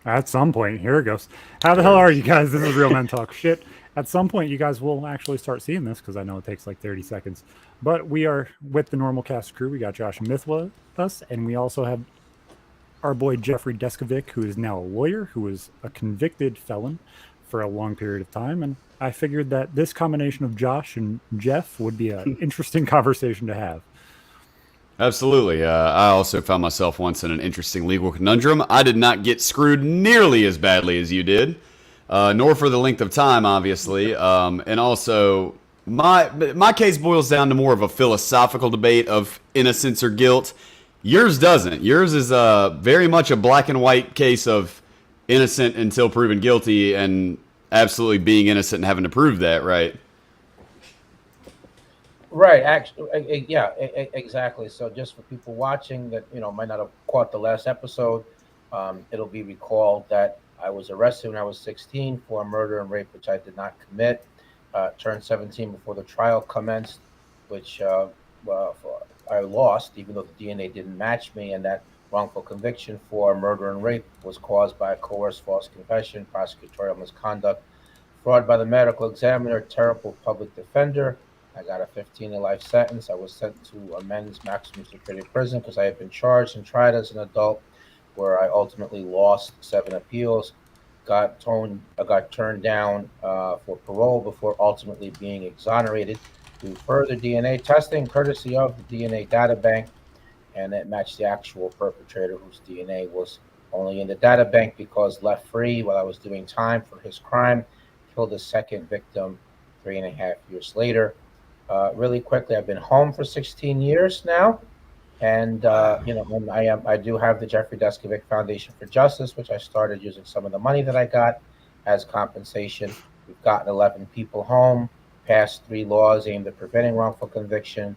At some point, here it goes. How the hell are you guys? This is Real Men Talk Shit. At some point, you guys will actually start seeing this because I know it takes like 30 seconds. But we are with the normal cast crew. We got Josh and Myth with us, and we also have our boy Jeffrey Deskovic, who is now a lawyer, who was a convicted felon for a long period of time. And I figured that this combination of Josh and Jeff would be an interesting conversation to have. Absolutely. I also found myself once in an interesting legal conundrum. I did not get screwed nearly as badly as you did, nor for the length of time, obviously. And also, my case boils down to more of a philosophical debate of innocence or guilt. Yours doesn't. Yours is very much a black and white case of innocent until proven guilty, and absolutely being innocent and having to prove that, right? Right. Actually, yeah, exactly. So just for people watching that, might not have caught the last episode, it'll be recalled that I was arrested when I was 16 for murder and rape, which I did not commit. Turned 17 before the trial commenced, which I lost, even though the DNA didn't match me, and that wrongful conviction for murder and rape was caused by a coerced false confession, prosecutorial misconduct, fraud by the medical examiner, terrible public defender. I got a 15-year life sentence. I was sent to a men's maximum security prison because I had been charged and tried as an adult, where I ultimately lost 7 appeals. Got turned down for parole before ultimately being exonerated through further DNA testing, courtesy of the DNA data bank, and it matched the actual perpetrator whose DNA was only in the data bank because left free while I was doing time for his crime, killed a second victim 3.5 years later. Really quickly, I've been home for 16 years now, and I do have the Jeffrey Deskovic Foundation for Justice, which I started using some of the money that I got as compensation. We've gotten 11 people home, passed 3 laws aimed at preventing wrongful conviction.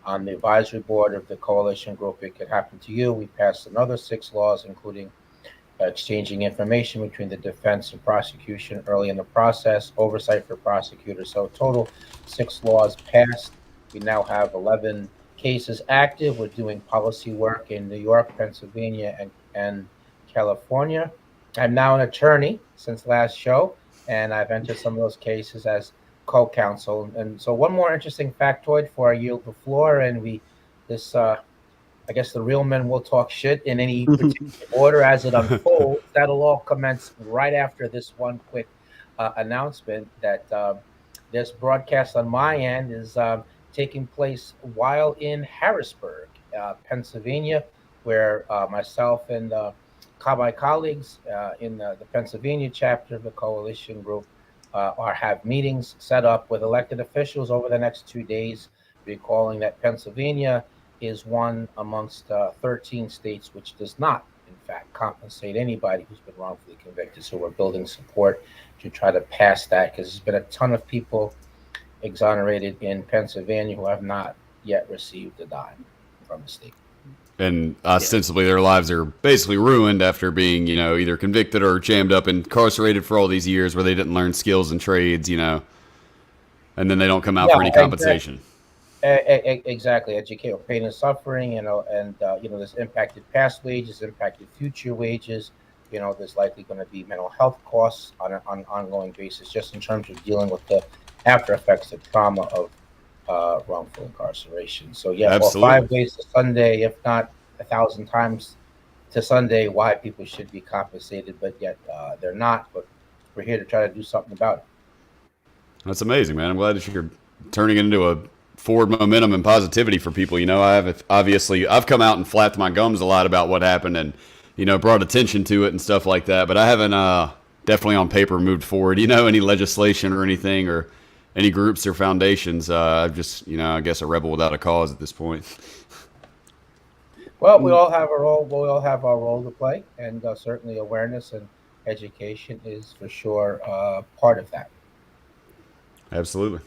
On the advisory board of the coalition group It Could Happen to You, we passed another 6 laws, including exchanging information between the defense and prosecution early in the process, oversight for prosecutors. So total 6 laws passed. We now have 11 cases active. We're doing policy work in New York, Pennsylvania, and California. I'm now an attorney since last show, and I've entered some of those cases as co-counsel. And so one more interesting factoid before I yield the floor, and I guess the real men will talk shit in any particular order as it unfolds. That'll all commence right after this one quick announcement that this broadcast on my end is taking place while in Harrisburg, Pennsylvania, where myself and my colleagues in the Pennsylvania chapter of the coalition group have meetings set up with elected officials over the next 2 days, recalling that Pennsylvania is one amongst 13 states which does not, in fact, compensate anybody who's been wrongfully convicted. So we're building support to try to pass that, because there's been a ton of people exonerated in Pennsylvania who have not yet received a dime from the state. And ostensibly their lives are basically ruined after being, either convicted or jammed up and incarcerated for all these years where they didn't learn skills and trades, and then they don't come out for any compensation. Exactly. Educate pain and suffering, and there's impacted past wages, impacted future wages. There's likely going to be mental health costs on an ongoing basis, just in terms of dealing with the after effects of trauma of wrongful incarceration. So yeah, absolutely. Well, 5 ways to Sunday, if not 1,000 times to Sunday, why people should be compensated, but yet they're not. But we're here to try to do something about it. That's amazing, man. I'm glad that you're turning it into a forward momentum and positivity for people. I've come out and flapped my gums a lot about what happened and, brought attention to it and stuff like that. But I haven't definitely on paper moved forward, any legislation or anything or any groups or foundations. I'm just, I guess a rebel without a cause at this point. Well, we all have a role. We all have our role to play, and certainly awareness and education is for sure part of that. Absolutely.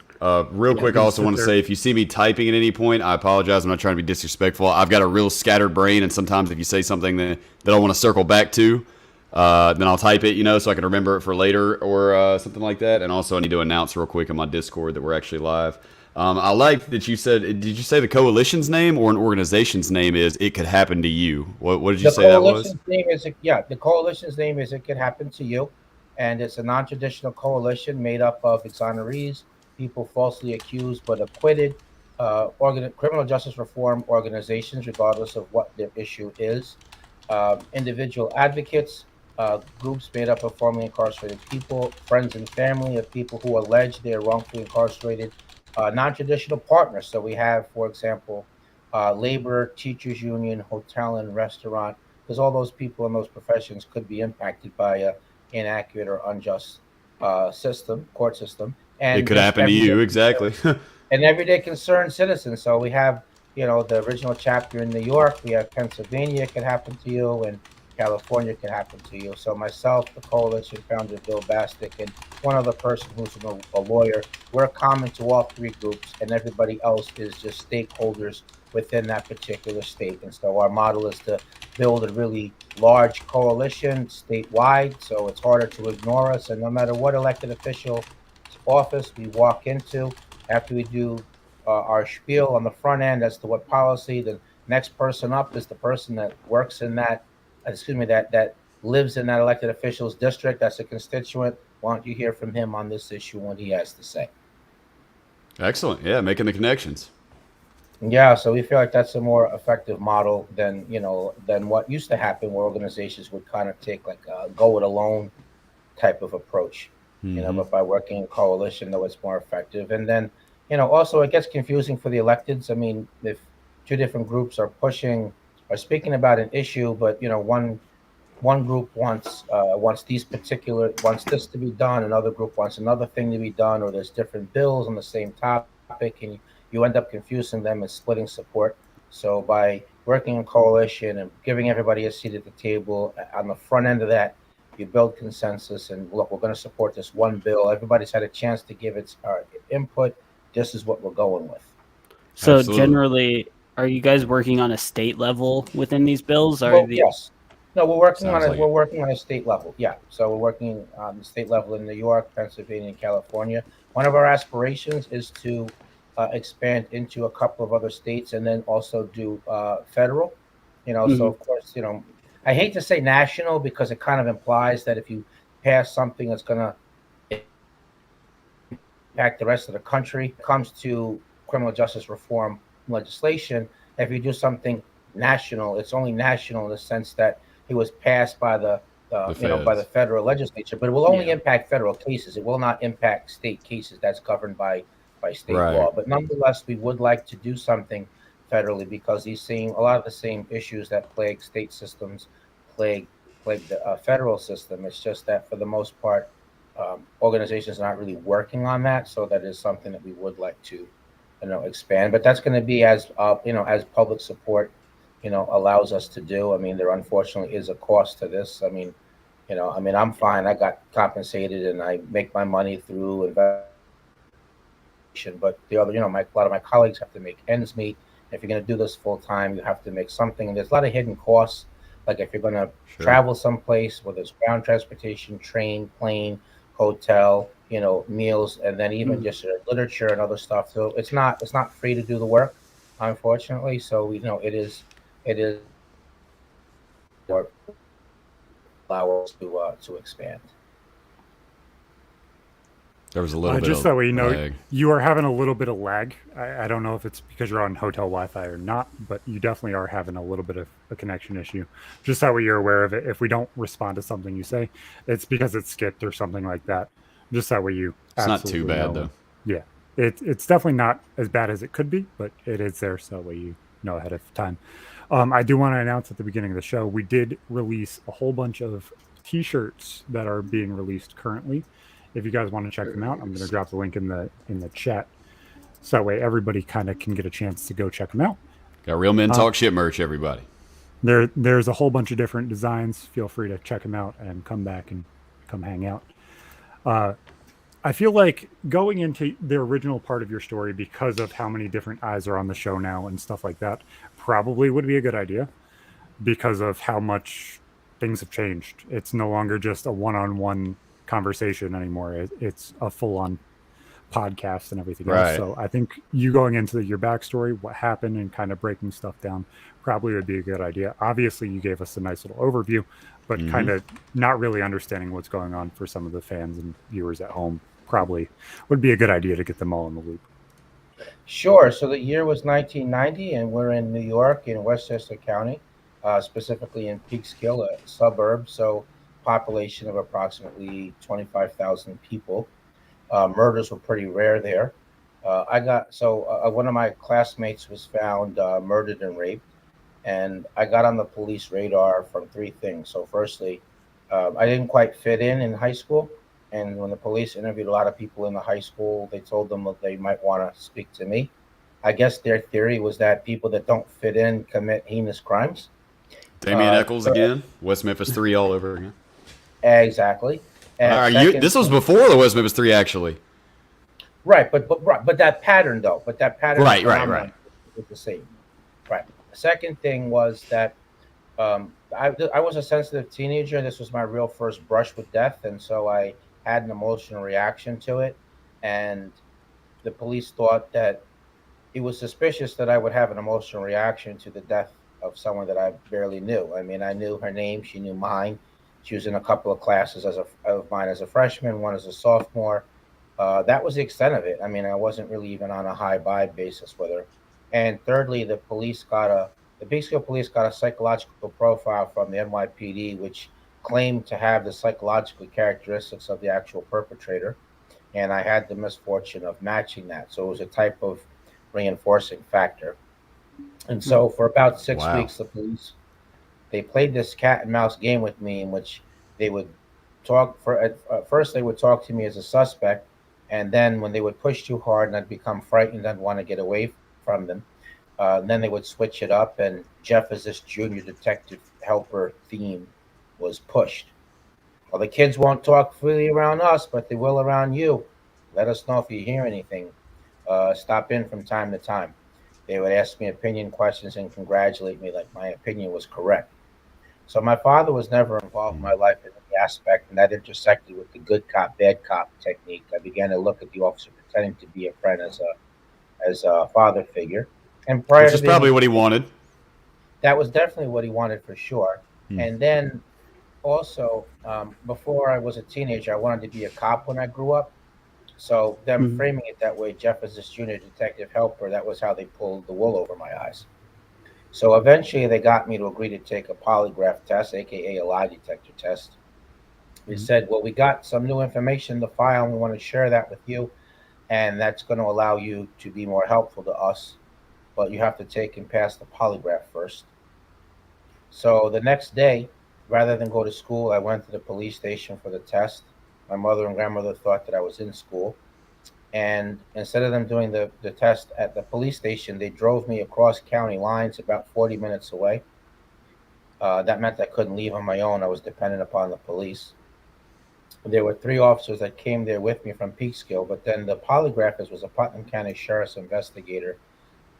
Real quick, I also want to say, if you see me typing at any point, I apologize. I'm not trying to be disrespectful. I've got a real scattered brain, and sometimes if you say something that I want to circle back to, then I'll type it, so I can remember it for later or something like that. And also, I need to announce real quick on my Discord that we're actually live. I like that you said. Did you say the coalition's name or an organization's name is "It Could Happen to You"? What did you The say that was? coalition's name is the coalition's name is It Could Happen to You, and it's a non-traditional coalition made up of exonerees, people falsely accused but acquitted, criminal justice reform organizations, regardless of what their issue is, individual advocates, groups made up of formerly incarcerated people, friends and family of people who allege they are wrongfully incarcerated, non-traditional partners. So we have, for example, labor, teachers union, hotel and restaurant, because all those people in those professions could be impacted by a inaccurate or unjust court system, It and could just happen to you, exactly. everyday concerned citizens. So we have, the original chapter in New York. We have Pennsylvania could happen to you, and California could happen to you. So myself, the coalition founder Bill Bastick, and one other person who's a lawyer, we're common to all three groups, and everybody else is just stakeholders within that particular state. And so our model is to build a really large coalition statewide, so it's harder to ignore us. And no matter what elected official office we walk into, after we do our spiel on the front end as to what policy, the next person up is the person that works in that, that lives in that elected official's district. That's a constituent. Why don't you hear from him on this issue, what he has to say? Excellent. Yeah, making the connections. Yeah, so we feel like that's a more effective model than what used to happen, where organizations would kind of take like a go it alone type of approach, but by working in coalition, though, it's more effective. And then, also it gets confusing for the electeds. I mean, if two different groups are speaking about an issue, but one group wants wants this to be done, another group wants another thing to be done, or there's different bills on the same topic, and you end up confusing them and splitting support. So by working in coalition and giving everybody a seat at the table on the front end of that, you build consensus. And look, we're going to support this one bill. Everybody's had a chance to give its input. This is what we're going with. So Absolutely. generally, are you guys working on a state level within these bills? Or Well, yes. No, Sounds like we're it. working on a state level. Yeah. So we're working on the state level in New York, Pennsylvania, and California. One of our aspirations is to expand into a couple of other states, and then also do federal. So Mhm. of course, I hate to say national, because it kind of implies that if you pass something that's going to impact the rest of the country. When it comes to criminal justice reform legislation, if you do something national, it's only national in the sense that it was passed by The by the feds. federal legislature, but it will only Yeah. impact federal cases. It will not impact state cases. That's governed by state Right. law. But nonetheless, we would like to do something federally, because a lot of the same issues that plague state systems plague plague the federal system. It's just that for the most part, organizations are not really working on that. So that is something that we would like to, expand. But that's going to be as public support, allows us to do. I mean, there unfortunately is a cost to this. I'm fine. I got compensated and I make my money through investment. But the other, a lot of my colleagues have to make ends meet. If you're going to do this full time, you have to make something. And there's a lot of hidden costs. Like if you're going to Sure. travel someplace, whether it's ground transportation, train, plane, hotel, meals, and then even Mhm. just literature and other stuff. So it's not free to do the work, unfortunately. So it is for allow us to expand. There was a little bit Just of that way you know, lag. you are having a little bit of lag. I don't know if it's because you're on hotel Wi-Fi or not, but you definitely are having a little bit of a connection issue. Just that way you're aware of it. If we don't respond to something you say, it's because it's skipped or something like that. Just that way you It's not too absolutely bad know. though. Yeah, it's definitely not as bad as it could be, but it is there, so that way you know ahead of time. I do want to announce at the beginning of the show, we did release a whole bunch of T-shirts that are being released currently. If you guys want to check them out, I'm going to drop the link in the chat, so that way everybody kind of can get a chance to go check them out. Got Real Men Uh, Talk Shit merch, everybody. there's a whole bunch of different designs. Feel free to check them out and come back and come hang out. Uh, I feel like going into the original part of your story, because of how many different eyes are on the show now and stuff like that, probably would be a good idea, because of how much things have changed. It's no longer just a one-on-one conversation anymore. It's a full-on podcasts and everything Right. else. So I think you going into your backstory, what happened, and kind of breaking stuff down probably would be a good idea. Obviously, you gave us a nice little overview, but kind of not really understanding what's going on for some of the fans and viewers at home probably would be a good idea to get them all in the loop. Sure. So the year was 1990, and we're in New York in Westchester County, specifically in Peekskill, a suburb. So population of approximately 25,000 people. Murders were pretty rare there. One of my classmates was found murdered and raped, and I got on the police radar from three things. So firstly, I didn't quite fit in high school. And when the police interviewed a lot of people in the high school, they told them that they might want to speak to me. I guess their theory was that people that don't fit in commit heinous crimes. Damian Eccles again. West Memphis 3 all over again. Exactly. And All right, second, this was before the West Memphis 3, actually. right, but that pattern though, Right. was the same. Right. The second thing was that I was a sensitive teenager. This was my real first brush with death, and so I had an emotional reaction to it. And the police thought that it was suspicious that I would have an emotional reaction to the death of someone that I barely knew. I mean, I knew her name, she knew mine. She was in a couple of classes of mine as a freshman, one as a sophomore. That was the extent of it. I mean, I wasn't really even on a high vibe basis with her. And thirdly, the Peekskill police got a psychological profile from the NYPD, which claimed to have the psychological characteristics of the actual perpetrator. And I had the misfortune of matching that. So it was a type of reinforcing factor. And so for about 6 weeks, the police, they played this cat and mouse game with me in which they would first they would talk to me as a suspect. And then when they would push too hard and I'd become frightened, I'd want to get away from them. Then they would switch it up, and Jeff as this junior detective helper theme was pushed. Well, the kids won't talk freely around us, but they will around you. Let us know if you hear anything. Stop in from time to time. They would ask me opinion questions and congratulate me like my opinion was correct. So my father was never involved in my life in any aspect, and that intersected with the good cop, bad cop technique. I began to look at the officer pretending to be a friend as a father figure. And prior Which is probably what he wanted. That was definitely what he wanted for sure. And then also, before I was a teenager, I wanted to be a cop when I grew up. So them framing it that way, Jeff as this junior detective helper, that was how they pulled the wool over my eyes. So eventually they got me to agree to take a polygraph test, aka a lie detector test. They said, well, we got some new information in the file and we want to share that with you. And that's going to allow you to be more helpful to us. But you have to take and pass the polygraph first. So the next day, rather than go to school, I went to the police station for the test. My mother and grandmother thought that I was in school. And instead of them doing the test at the police station, they drove me across county lines about 40 minutes away. That meant I couldn't leave on my own. I was dependent upon the police. There were 3 officers that came there with me from Peekskill, but then the polygraphist was a Putnam County Sheriff's investigator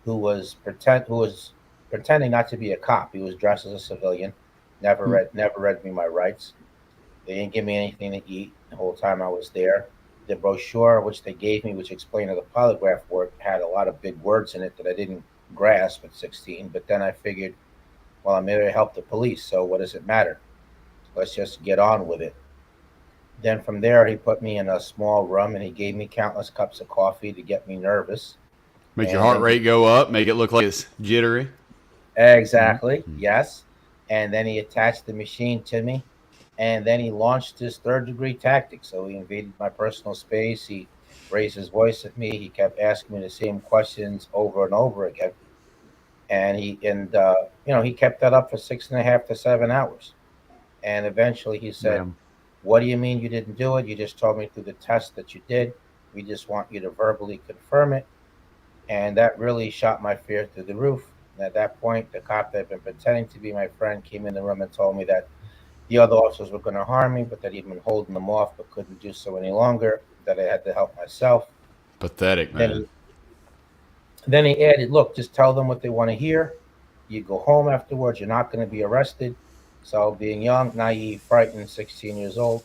who was pretending not to be a cop. He was dressed as a civilian, never read me my rights. They didn't give me anything to eat the whole time I was there. The brochure which they gave me, which explained how the polygraph worked, had a lot of big words in it that I didn't grasp at 16. But then I figured, well, I'm here to help the police, so what does it matter? Let's just get on with it. Then from there, he put me in a small room and he gave me countless cups of coffee to get me nervous. Make your heart rate go up, make it look like it's jittery. Exactly, yes. And then he attached the machine to me. And then he launched his third-degree tactics. So he invaded my personal space. He raised his voice at me. He kept asking me the same questions over and over again. And he kept that up for 6.5 to 7 hours. And eventually he said, what do you mean you didn't do it? You just told me through the test that you did. We just want you to verbally confirm it. And that really shot my fear through the roof. And at that point, the cop that had been pretending to be my friend came in the room and told me that the other officers were going to harm me, but that he'd been holding them off but couldn't do so any longer, that I had to help myself. Pathetic, man. Then he added, look, just tell them what they want to hear. You go home afterwards. You're not going to be arrested. So being young, naive, frightened, 16 years old,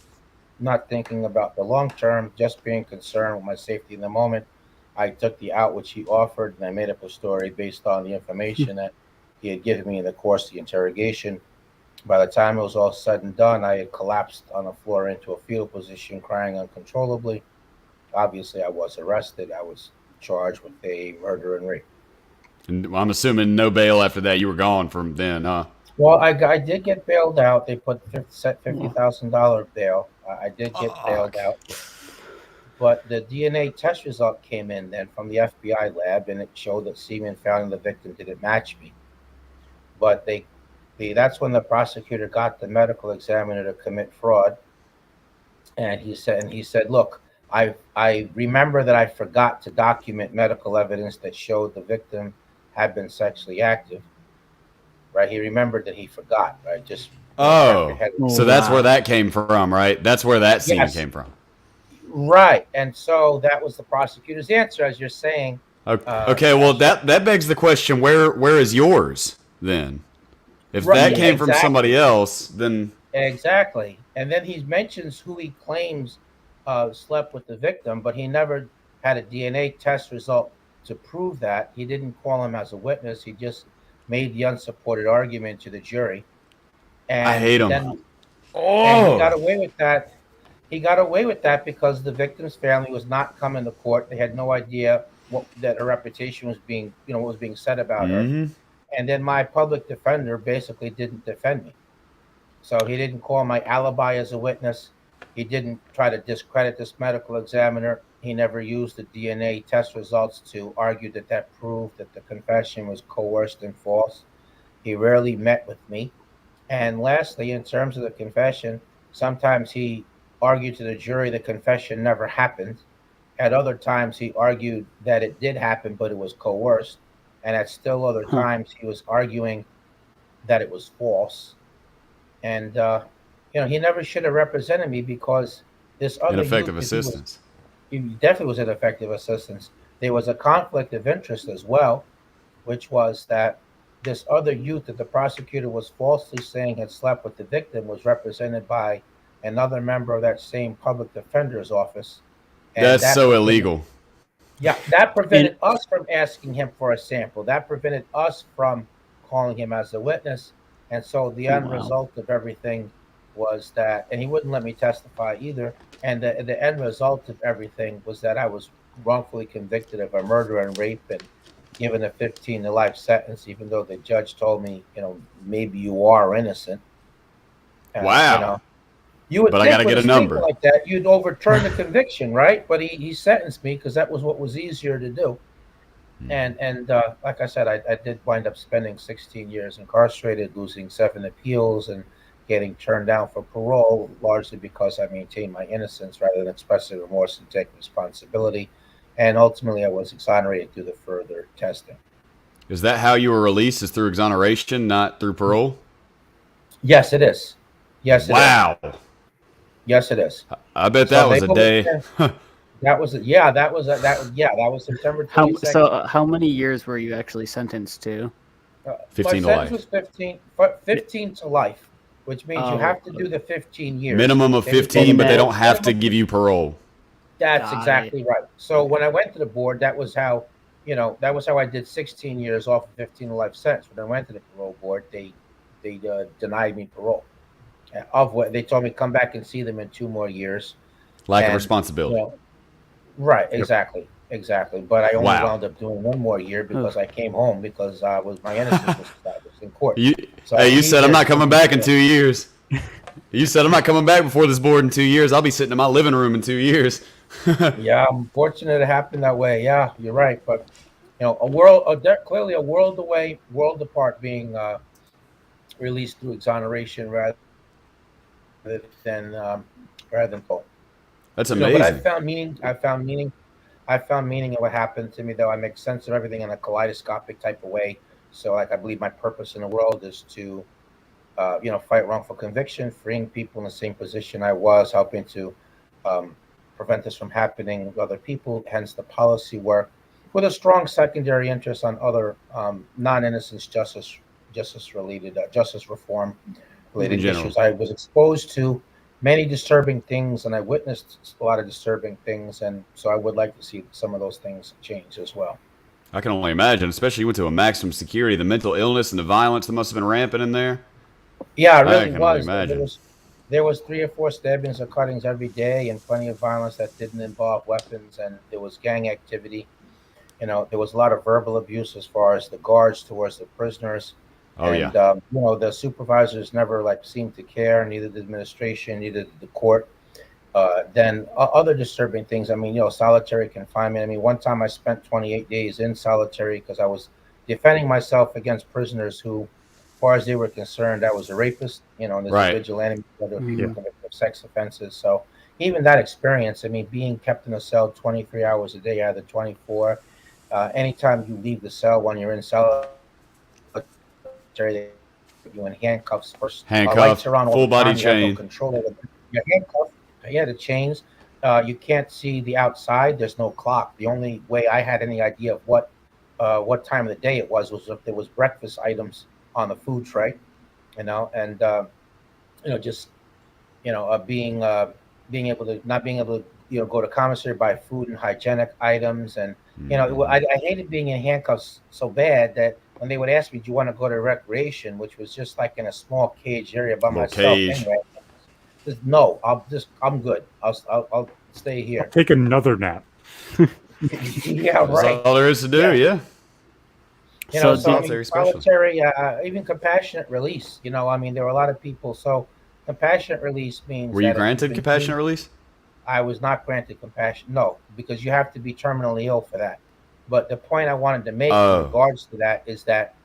not thinking about the long term, just being concerned with my safety in the moment. I took the out which he offered, and I made up a story based on the information that he had given me in the course of the interrogation. By the time it was all said and done, I had collapsed on the floor into a fetal position, crying uncontrollably. Obviously, I was arrested. I was charged with a murder and rape. And I'm assuming no bail after that. You were gone from then, huh? Well, I did get bailed out. They set $50,000 bail. I did get bailed Fuck. out, but the DNA test result came in then from the FBI lab, and it showed that semen found in the victim didn't match me. But that's when the prosecutor got the medical examiner to commit fraud, and he said, look, I remember that I forgot to document medical evidence that showed the victim had been sexually active. Right? He remembered that he forgot. Right? Just Oh, apprehended. so that's where that came from, right? That's where that scene Yes. came from. Right. And so that was the prosecutor's answer, as you're saying. Okay, well that begs the question: where is yours then? If Right, that yeah, came from exactly. somebody else, then Exactly. And then he mentions who he claims slept with the victim, but he never had a DNA test result to prove that. He didn't call him as a witness. He just made the unsupported argument to the jury. I And hate him. then and he got Oh, away with that. He got away with that because the victim's family was not coming to court. They had no idea that her reputation was being, what was being said about her. hmm And then my public defender basically didn't defend me. So he didn't call my alibi as a witness. He didn't try to discredit this medical examiner. He never used the DNA test results to argue that proved that the confession was coerced and false. He rarely met with me. And lastly, in terms of the confession, sometimes he argued to the jury the confession never happened. At other times, he argued that it did happen, but it was coerced. And at still other Huh. times, he was arguing that it was false. And he never should have represented me because this other youth, ineffective if assistance. he definitely was ineffective assistance. There was a conflict of interest as well, which was that this other youth that the prosecutor was falsely saying had slept with the victim was represented by another member of that same public defender's office, and That's that so prevented, illegal. yeah, that And prevented us from asking him for a sample. That prevented us from calling him as a witness. And so the end wow. result of everything was that, and he wouldn't let me testify either. And the end result of everything was that I was wrongfully convicted of a murder and rape and given a 15 to life sentence, even though the judge told me, maybe you are innocent. Wow. You would But I think gotta with get a a statement number. like that, you'd overturn the conviction, right? But he sentenced me because that was what was easier to do. And like I said, I did wind up spending 16 years incarcerated, losing 7 appeals, and getting turned down for parole, largely because I maintained my innocence rather than expressing remorse and take responsibility. And ultimately, I was exonerated through the further testing. Is that how you were released? Is through exoneration, not through parole? Yes, it is. Yes, it is. Wow. Yes, it is. I bet So that was they a day. that was yeah, that was that was September 22nd. How many years were you actually sentenced to? My 15 to sentence life. was 15 to life, which means you Oh, have to do the 15 years. Minimum of They would 15, but they minimum- don't have to give you parole. That's Got exactly right. So when I went to the board, that was how I did 16 years off of 15 to life sentence. When I went to the parole board, they denied me parole. Of what they told me, come back and see them in 2 more years. Lack of And, responsibility. right, exactly. But I only Wow. wound up doing 1 more year because I came home because my innocence was established in court. You, So hey, I you was said I'm there not coming back in 2 2 years. You said I'm not coming back before this board in 2 years. I'll be sitting in my living room in 2 years. Yeah, I'm fortunate it happened that way. Yeah, you're right. But clearly a world away, world apart, being released through exoneration than rather than parole. That's But amazing. I found meaning. I found meaning in what happened to me, though. I make sense of everything in a kaleidoscopic type of way. So, like, I believe my purpose in the world is to, fight wrongful conviction, freeing people in the same position I was, helping to um, prevent this from happening with other people. Hence, the policy work with a strong secondary interest on other non-innocence justice related justice reform In related general. issues. I was exposed to many disturbing things, and I witnessed a lot of disturbing things, and so I would like to see some of those things change as well. I can only imagine, especially you went to a maximum security, the mental illness and the violence that must have been rampant in there. Yeah, it I really can only was. imagine. There was 3 or 4 stabbings or cuttings every day, and plenty of violence that didn't involve weapons, and there was gang activity. There was a lot of verbal abuse as far as the guards towards the prisoners, Oh yeah. and the supervisors never like seemed to care, neither the administration, neither the court. Then other disturbing things. I mean, solitary confinement. I mean, one time I spent 28 days in solitary because I was defending myself against prisoners who, as far as they were concerned, I was a rapist. And there's a Right. vigilante, other Mm. people convicted of sex offenses. So even that experience, I mean, being kept in a cell 23 hours a day out of the 24. Anytime you leave the cell when you're in solitary, you in handcuffs first. Lights Handcuffed, are on all full the body time. You have no chain. control over your handcuffs. Yeah, the chains. You can't see the outside. There's no clock. The only way I had any idea of what time of the day it was if there was breakfast items on the food tray, and just being able to not being able to go to commissary, buy food and hygienic items, and I hated being in handcuffs so bad that when they would ask me, "Do you want to go to recreation?" which was just like in a small cage area by Little myself cage. anyway. Just, no, I'm good. I'll stay here. Take another nap. Yeah, That's right. all there is to do. Yeah. Yeah. So I mean, Solitary special. solitary, even compassionate release. I mean, there were a lot of people. So compassionate release means Were you that if you've granted been compassionate release? I was not granted compassion. No, because you have to be terminally ill for that. But the point I wanted to make in Oh. regards to that is that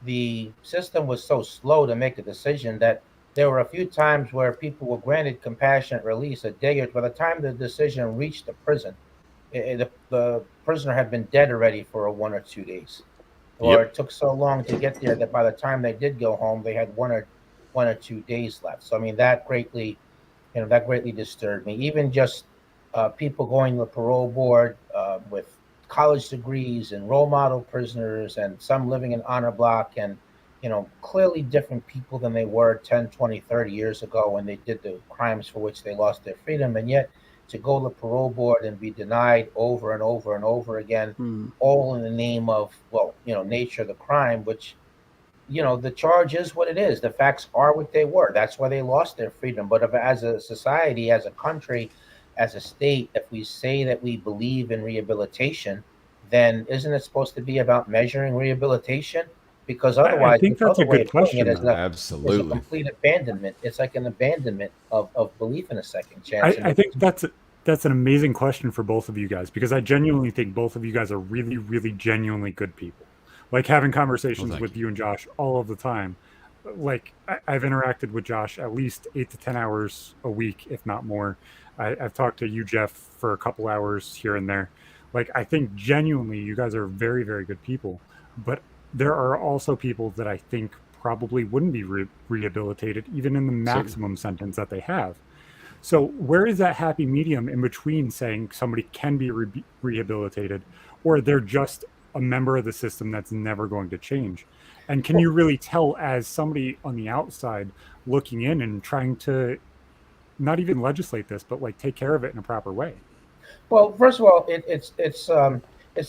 the system was so slow to make a decision that there were a few times where people were granted compassionate release a day or by the time the decision reached the prison, the prisoner had been dead already for 1 or 2 days, or Yep. it took so long to get there that by the time they did go home, they had 1 or 2 days left. So I mean that greatly disturbed me. Even just people going to the parole board with college degrees and role model prisoners, and some living in honor block, and clearly different people than they were 10, 20, 30 years ago when they did the crimes for which they lost their freedom. And yet to go to the parole board and be denied over and over and over again, Mm. all in the name of, nature of the crime, which the charge is what it is. The facts are what they were. That's why they lost their freedom. But if, as a society, as a country, as a state, if we say that we believe in rehabilitation, then isn't it supposed to be about measuring rehabilitation? Because I otherwise, think the that's other a way good of putting question, it is though. is a Absolutely. complete abandonment. It's like an abandonment of belief in a second chance. I think that's an amazing question for both of you guys, because I genuinely think both of you guys are really, really genuinely good people. Like having conversations thank with you and Josh all of the time. Like I've interacted with Josh at least 8 to 10 hours a week, if not more. I've talked to you, Jeff, for a couple hours here and there. Like I think genuinely you guys are very, very good people. But there are also people that I think probably wouldn't be rehabilitated even in the maximum sentence that they have. So where is that happy medium in between saying somebody can be rehabilitated, or they're just a member of the system that's never going to change? And can you really tell, as somebody on the outside looking in and trying to not even legislate this, but like take care of it in a proper way? Well, first of all, it's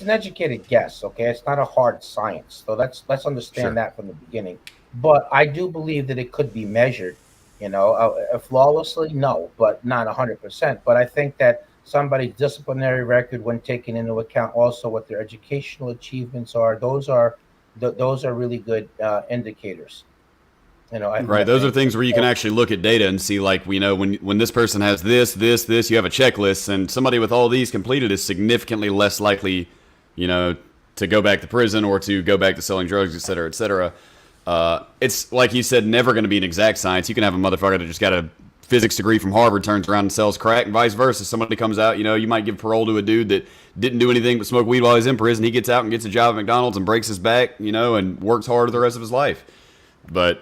an educated guess. Okay, it's not a hard science. So let's understand Sure. that from the beginning. But I do believe that it could be measured. Flawlessly, no, but not 100%. But I think that somebody's disciplinary record, when taken into account also what their educational achievements are, those are really good indicators. Right. Those are things where you can actually look at data and see, like, we know when this person has this, you have a checklist, and somebody with all these completed is significantly less likely, to go back to prison or to go back to selling drugs, et cetera, et cetera. It's like you said, never going to be an exact science. You can have a motherfucker that just got a physics degree from Harvard, turns around and sells crack, and vice versa. Somebody comes out, you might give parole to a dude that didn't do anything but smoke weed while he's in prison. He gets out and gets a job at McDonald's and breaks his back, and works hard the rest of his life. But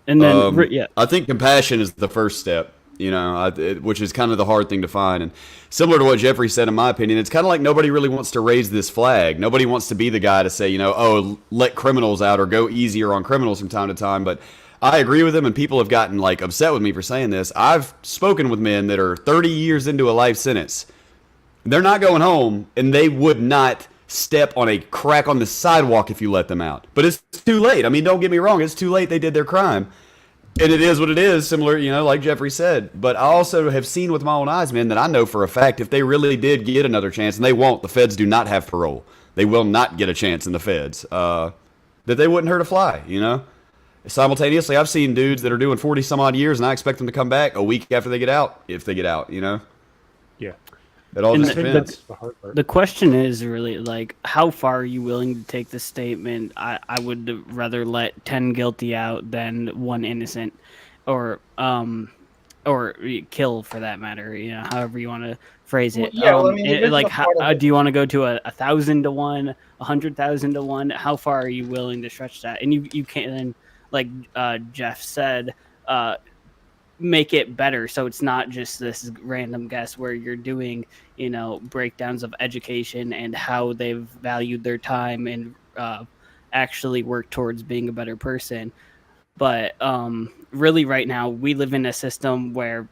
And then, yeah, I think compassion is the first step, which is kind of the hard thing to find. And similar to what Jeffrey said, in my opinion, it's kind of like nobody really wants to raise this flag. Nobody wants to be the guy to say, let criminals out or go easier on criminals from time to time. But I agree with him, and people have gotten like upset with me for saying this. I've spoken with men that are 30 years into a life sentence. They're not going home, and they would not step on a crack on the sidewalk if you let them out. But it's too late. I mean, don't get me wrong. It's too late. They did their crime. And it is what it is, similar, like Jeffrey said. But I also have seen with my own eyes, man, that I know for a fact if they really did get another chance, and they won't, the feds do not have parole. They will not get a chance in the feds. That they wouldn't hurt a fly, Simultaneously, I've seen dudes that are doing 40 some odd years, and I expect them to come back a week after they get out, if they get out, Yeah. It all just I think depends. that's the hard part. The question is really like, how far are you willing to take the statement? I would rather let 10 guilty out than 1 innocent, or kill for that matter. However you want to phrase it. Well, I mean, the original part of it- do you want to go to 1,000 to 1, 100,000 to 1? How far are you willing to stretch that? And you can, like Jeff said, make it better so it's not just this random guess where you're doing breakdowns of education and how they've valued their time and actually work towards being a better person. But really right now we live in a system where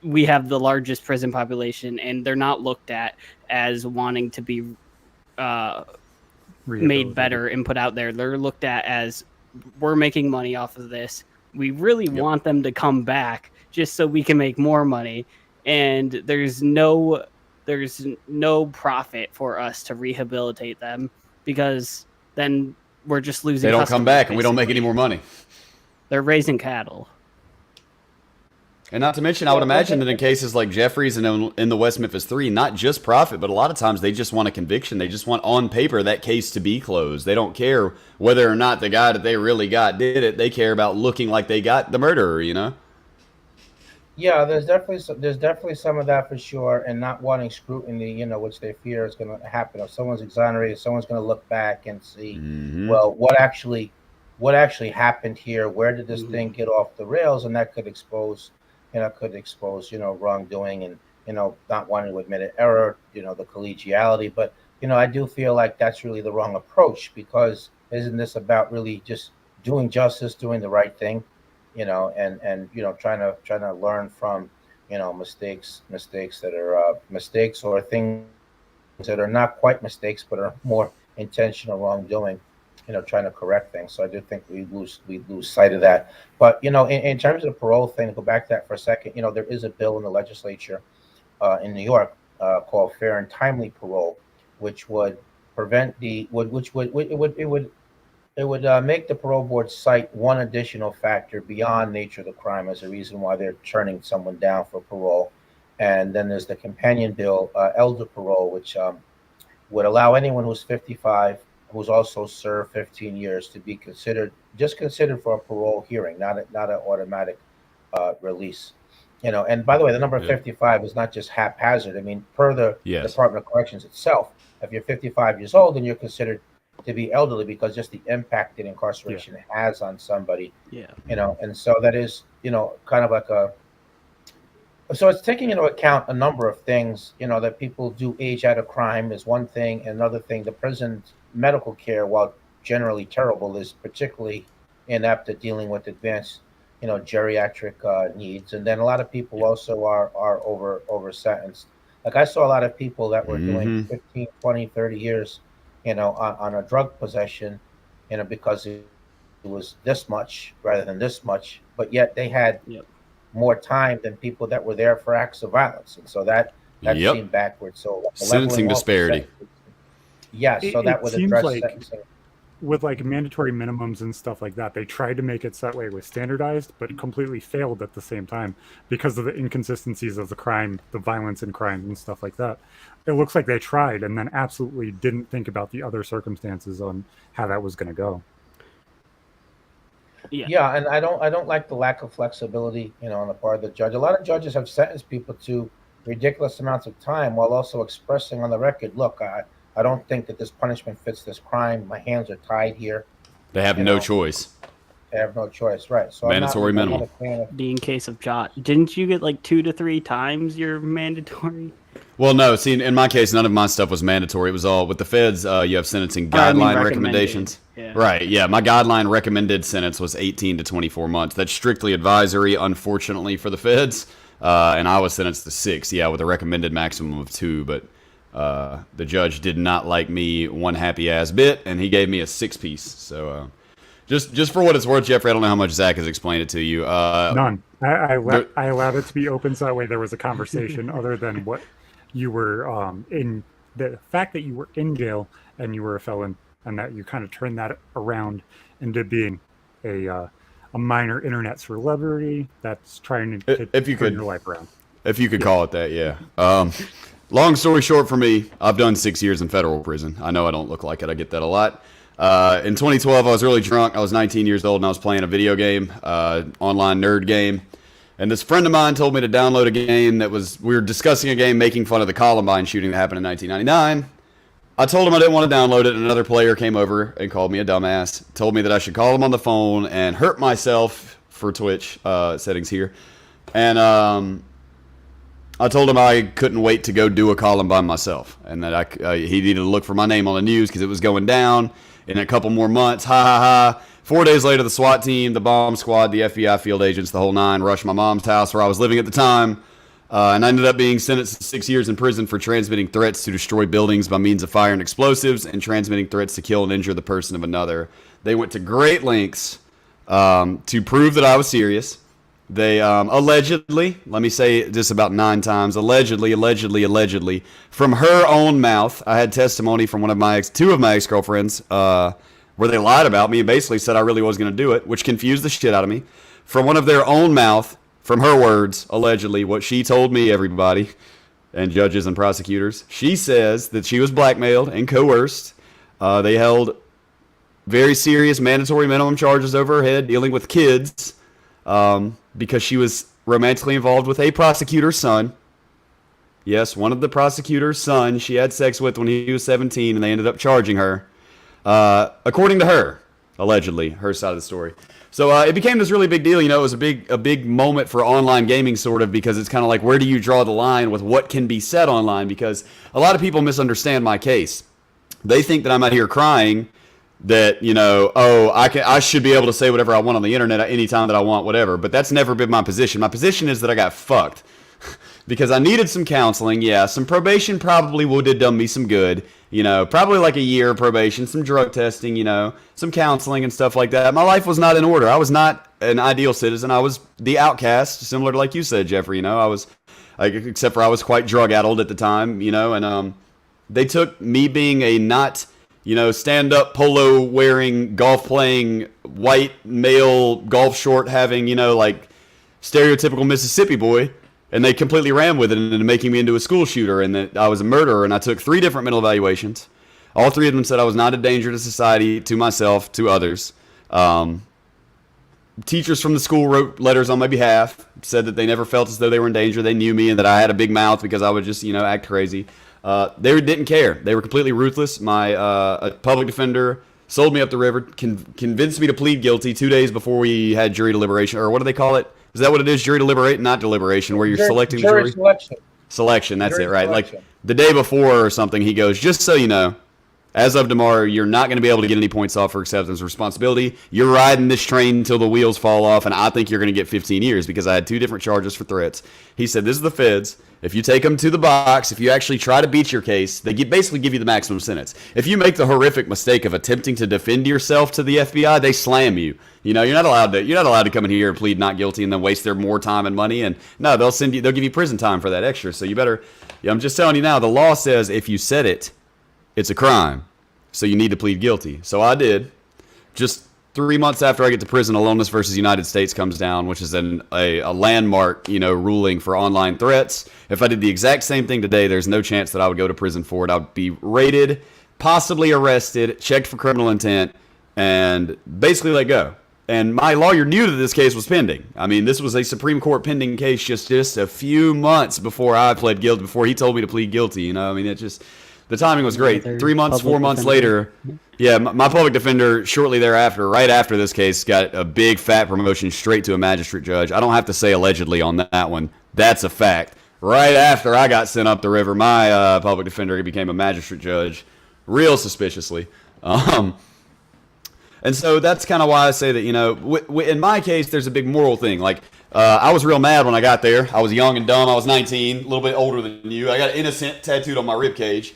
we have the largest prison population, and they're not looked at as wanting to be made better and put out there. They're looked at as, we're making money off of this. We really want them to come back just so we can make more money. And there's no profit for us to rehabilitate them, because then we're just losing. They don't customers, come back, and we don't make basically. any more money. They're raising cattle. And not to mention, I would imagine that in cases like Jeffrey's and in the West Memphis 3, not just profit, but a lot of times they just want a conviction. They just want on paper that case to be closed. They don't care whether or not the guy that they really got did it. They care about looking like they got the murderer, Yeah, there's definitely some of that for sure, and not wanting scrutiny, which they fear is going to happen. If someone's exonerated, someone's going to look back and see, well, what actually happened here? Where did this thing get off the rails? And that could expose wrongdoing and not wanting to admit an error, the collegiality. But I do feel like that's really the wrong approach, because isn't this about really just doing justice, doing the right thing? And trying to learn from mistakes that are mistakes, or things that are not quite mistakes but are more intentional wrongdoing, trying to correct things. So I do think we lose sight of that. But in terms of the parole thing, to go back to that for a second, there is a bill in the legislature in New York called Fair and Timely Parole, which would prevent it would make the parole board cite one additional factor beyond nature of the crime as a reason why they're turning someone down for parole. And then there's the companion bill, elder parole, which would allow anyone who's 55, who's also served 15 years, to be considered for a parole hearing, not an automatic release. And by the way, the number 55 is not just haphazard. I mean, per the Department of Corrections itself, if you're 55 years old, then you're considered to be elderly, because just the impact that incarceration has on somebody. And so that is, kind of like so it's taking into account a number of things, that people do age out of crime is one thing. And another thing, the prison's medical care, while generally terrible, is particularly inept at dealing with advanced, geriatric needs. And then a lot of people also are over sentenced. Like I saw a lot of people that were doing 15, 20, 30 years, on a drug possession, because it was this much rather than this much, but yet they had more time than people that were there for acts of violence. And so that seemed backwards. So sentencing disparity. So that would seems address like sentencing. With like mandatory minimums and stuff like that, they tried to make it so that way it was standardized, but completely failed at the same time because of the inconsistencies of the crime, the violence in crime and stuff like that. It looks like they tried and then absolutely didn't think about the other circumstances on how that was going to go. Yeah, and I don't like the lack of flexibility, on the part of the judge. A lot of judges have sentenced people to ridiculous amounts of time while also expressing on the record, look, I don't think that this punishment fits this crime. My hands are tied here. They have no choice. They have no choice, right? So mandatory minimum. In case of Jot, didn't you get like 2 to 3 times your mandatory? Well, no. See, in my case, none of my stuff was mandatory. It was all with the feds. You have sentencing I mean, guideline recommended. recommendations. Yeah. Right. Yeah. My guideline recommended sentence was 18 to 24 months. That's strictly advisory, unfortunately, for the feds. And I was sentenced to 6. Yeah, with a recommended maximum of 2. But the judge did not like me one happy ass bit, and he gave me a 6-piece. So just for what it's worth, Jeffrey, I don't know how much Zach has explained it to you. None. I allowed it to be open so that way there was a conversation other than what you were in the fact that you were in jail and you were a felon, and that you kind of turned that around into being a minor internet celebrity that's trying to if you turn could, your life around. If you could call it that, yeah. Long story short for me, I've done 6 years in federal prison. I know I don't look like it. I get that a lot. In 2012, I was really drunk. I was 19 years old, and I was playing a video game, online nerd game. And this friend of mine told me to download a game we were discussing a game making fun of the Columbine shooting that happened in 1999. I told him I didn't want to download it, and another player came over and called me a dumbass, told me that I should call him on the phone and hurt myself for Twitch settings here. And I told him I couldn't wait to go do a Columbine myself, and that he needed to look for my name on the news because it was going down in a couple more months. Ha ha ha. 4 days later, the SWAT team, the bomb squad, the FBI field agents, the whole nine, rushed my mom's house where I was living at the time. And I ended up being sentenced to 6 years in prison for transmitting threats to destroy buildings by means of fire and explosives and transmitting threats to kill and injure the person of another. They went to great lengths to prove that I was serious. They allegedly, let me say this about 9 times, allegedly, from her own mouth, I had testimony from two of my ex-girlfriends, where they lied about me and basically said I really was going to do it, which confused the shit out of me. From one of their own mouth, from her words, allegedly, what she told me, everybody, and judges and prosecutors, she says that she was blackmailed and coerced. They held very serious mandatory minimum charges over her head dealing with kids because she was romantically involved with a prosecutor's son. Yes, one of the prosecutor's son she had sex with when he was 17, and they ended up charging her. According to her, allegedly, her side of the story. So it became this really big deal. You know, it was a big moment for online gaming, sort of, because it's kind of like, where do you draw the line with what can be said online? Because a lot of people misunderstand my case. They think that I'm out here crying that, you know, I should be able to say whatever I want on the internet at any time that I want, whatever. But that's never been my position. My position is that I got fucked because I needed some counseling. Yeah, some probation probably would have done me some good. You know, probably like a year of probation, some drug testing, you know, some counseling and stuff like that. My life was not in order. I was not an ideal citizen. I was the outcast, similar to like you said, Jeffrey. You know, I was, except for I was quite drug-addled at the time, you know, and they took me being a not, you know, stand-up polo-wearing, golf-playing, white male, golf short-having, you know, like stereotypical Mississippi boy, and they completely ran with it into making me into a school shooter and that I was a murderer. And I took 3 different mental evaluations. All 3 of them said I was not a danger to society, to myself, to others. Teachers from the school wrote letters on my behalf, said that they never felt as though they were in danger. They knew me and that I had a big mouth because I would just, you know, act crazy. They didn't care. They were completely ruthless. My public defender sold me up the river, convinced me to plead guilty 2 days before we had jury deliberation. Or what do they call it? Is that what it is? Jury deliberate, not deliberation, where you're selecting the jury? Selection, that's it, right? Like the day before or something, he goes, just so you know, as of tomorrow, you're not going to be able to get any points off for acceptance of responsibility. You're riding this train until the wheels fall off, and I think you're going to get 15 years because I had 2 different charges for threats. He said, this is the feds. If you take them to the box, if you actually try to beat your case, they basically give you the maximum sentence. If you make the horrific mistake of attempting to defend yourself to the FBI, they slam you. You know, you're not allowed to come in here and plead not guilty and then waste their more time and money. And no, they'll give you prison time for that extra. So you better, I'm just telling you now, the law says if you said it, it's a crime. So you need to plead guilty. So I did. Just 3 months after I get to prison, Aloneness versus United States comes down, which is a landmark, you know, ruling for online threats. If I did the exact same thing today, there's no chance that I would go to prison for it. I would be raided, possibly arrested, checked for criminal intent, and basically let go. And my lawyer knew that this case was pending. I mean, this was a Supreme Court pending case just a few months before I pled guilty, before he told me to plead guilty. You know, I mean, the timing was great. 3 months, 4 months later, yeah, my public defender shortly thereafter, right after this case, got a big fat promotion straight to a magistrate judge. I don't have to say allegedly on that one. That's a fact. right after I got sent up the river, my public defender became a magistrate judge, real suspiciously. And so that's kind of why I say that, you know, in my case, there's a big moral thing. Like, I was real mad when I got there. I was young and dumb. I was 19, a little bit older than you. I got innocent tattooed on my rib cage.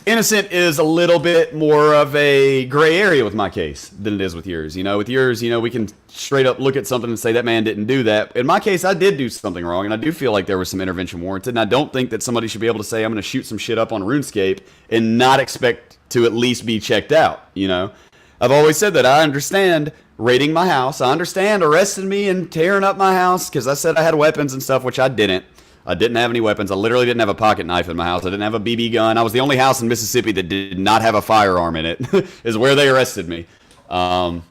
Innocent is a little bit more of a gray area with my case than it is with yours. You know, with yours, you know, we can straight up look at something and say that man didn't do that. In my case, I did do something wrong, and I do feel like there was some intervention warranted. And I don't think that somebody should be able to say, I'm going to shoot some shit up on RuneScape and not expect to at least be checked out, you know? I've always said that I understand raiding my house. I understand arresting me and tearing up my house because I said I had weapons and stuff, which I didn't. I didn't have any weapons. I literally didn't have a pocket knife in my house. I didn't have a BB gun. I was the only house in Mississippi that did not have a firearm in it, is where they arrested me. And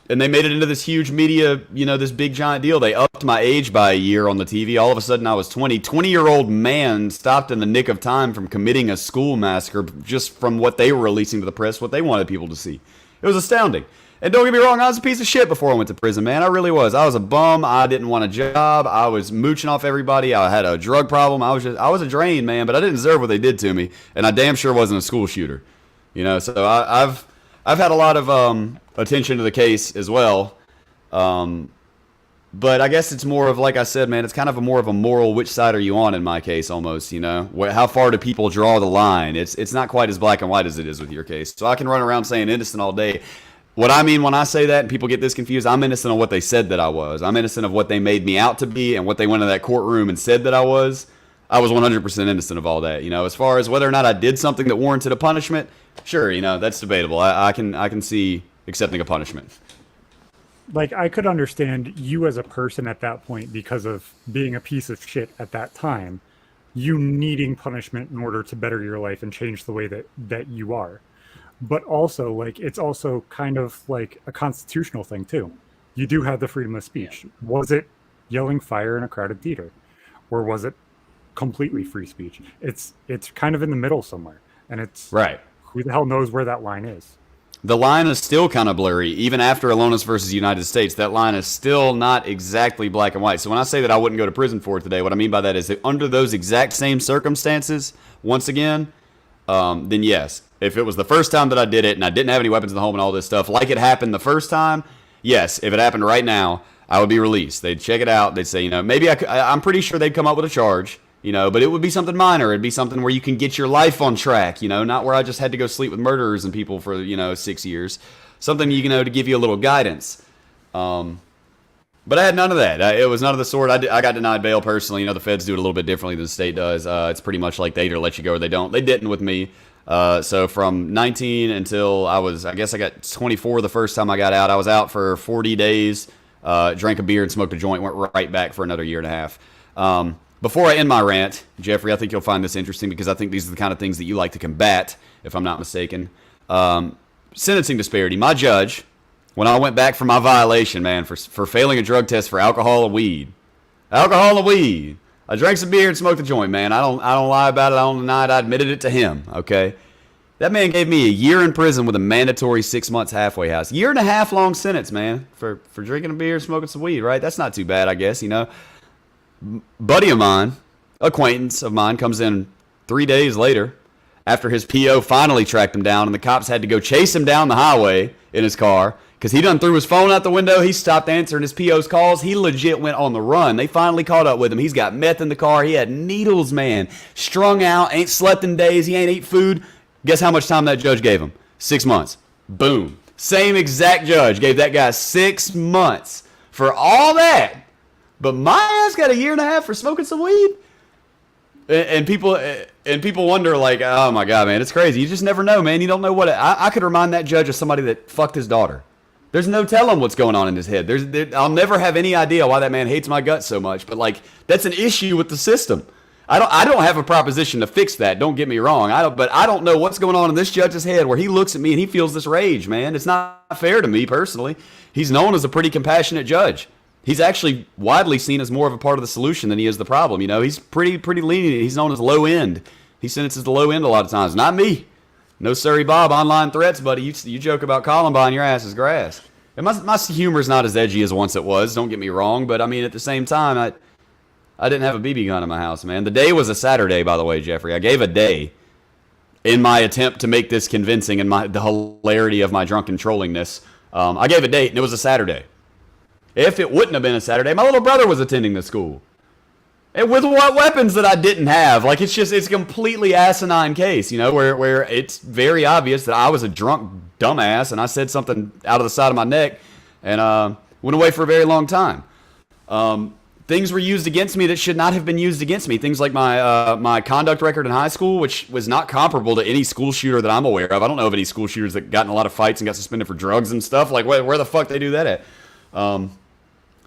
they made it into this huge media, you know, this big giant deal. They upped my age by a year on the TV. All of a sudden I was 20. 20-year-old man stopped in the nick of time from committing a school massacre just from what they were releasing to the press, what they wanted people to see. It was astounding. And don't get me wrong, I was a piece of shit before I went to prison, man. I really was. I was a bum. I didn't want a job. I was mooching off everybody. I had a drug problem. I was a drain, man, but I didn't deserve what they did to me. And I damn sure wasn't a school shooter. You know, so I've had a lot of attention to the case as well. But I guess it's more of, like I said, man, it's kind of more of a moral, which side are you on in my case almost, you know? How far do people draw the line? It's not quite as black and white as it is with your case. So I can run around saying innocent all day. What I mean when I say that and people get this confused, I'm innocent of what they said that I was. I'm innocent of what they made me out to be and what they went in that courtroom and said that I was. I was 100% innocent of all that. You know, as far as whether or not I did something that warranted a punishment, sure, you know, that's debatable. I can see accepting a punishment. Like, I could understand you as a person at that point because of being a piece of shit at that time, you needing punishment in order to better your life and change the way that you are. But also, like, it's also kind of like a constitutional thing too. You do have the freedom of speech. Was it yelling fire in a crowded theater, or was it completely free speech? It's kind of in the middle somewhere, and it's right. Who the hell knows where that line is? The line is still kind of blurry, even after Alonis versus United States. That line is still not exactly black and white. So when I say that I wouldn't go to prison for it today, what I mean by that is that under those exact same circumstances, once again, then yes. If it was the first time that I did it and I didn't have any weapons in the home and all this stuff, like it happened the first time, yes, if it happened right now, I would be released. They'd check it out. They'd say, you know, maybe I'm pretty sure they'd come up with a charge, you know, but it would be something minor. It'd be something where you can get your life on track, you know, not where I just had to go sleep with murderers and people for, you know, 6 years. Something, you know, to give you a little guidance. But I had none of that. It was none of the sort. I got denied bail personally. You know, the feds do it a little bit differently than the state does. It's pretty much like they either let you go or they don't. They didn't with me. So from 19 until I guess I got 24 the first time I got out. I was out for 40 days, drank a beer and smoked a joint, went right back for another year and a half. Before I end my rant, Jeffrey, I think you'll find this interesting because I think these are the kind of things that you like to combat, if I'm not mistaken. Sentencing disparity. My judge, when I went back for my violation, man, for failing a drug test for alcohol and weed. Alcohol and weed. I drank some beer and smoked a joint, man. I don't lie about it. I don't deny it. I admitted it to him, okay? That man gave me a year in prison with a mandatory 6 months halfway house. Year and a half long sentence, man, for drinking a beer, smoking some weed, right? That's not too bad, I guess, you know. Buddy of mine, acquaintance of mine, comes in 3 days later after his PO finally tracked him down and the cops had to go chase him down the highway in his car because he done threw his phone out the window. He stopped answering his PO's calls. He legit went on the run. They finally caught up with him. He's got meth in the car. He had needles, man. Strung out, ain't slept in days. He ain't eat food. Guess how much time that judge gave him? 6 months. Boom. Same exact judge gave that guy 6 months for all that. But my ass got a year and a half for smoking some weed. And people wonder, like, oh my God, man, it's crazy. You just never know, man. You don't know what I could remind that judge of somebody that fucked his daughter. There's no telling what's going on in his head. I'll never have any idea why that man hates my guts so much. But like, that's an issue with the system. I don't have a proposition to fix that. Don't get me wrong. But I don't know what's going on in this judge's head where he looks at me and he feels this rage, man. It's not fair to me personally. He's known as a pretty compassionate judge. He's actually widely seen as more of a part of the solution than he is the problem. You know, he's pretty lenient. He's known as low end. He sentences the low end a lot of times. Not me. No sorry, Bob. Online threats, buddy. You joke about Columbine, your ass is grass. And my humor's not as edgy as once it was. Don't get me wrong, but I mean at the same time, I didn't have a BB gun in my house, man. The day was a Saturday, by the way, Jeffrey. I gave a day in my attempt to make this convincing and the hilarity of my drunken trollingness. I gave a date, and it was a Saturday. If it wouldn't have been a Saturday, my little brother was attending the school. And with what weapons that I didn't have? Like, it's a completely asinine case, you know, where it's very obvious that I was a drunk dumbass and I said something out of the side of my neck and went away for a very long time. Things were used against me that should not have been used against me. Things like my conduct record in high school, which was not comparable to any school shooter that I'm aware of. I don't know of any school shooters that got in a lot of fights and got suspended for drugs and stuff. Like, where the fuck they do that at?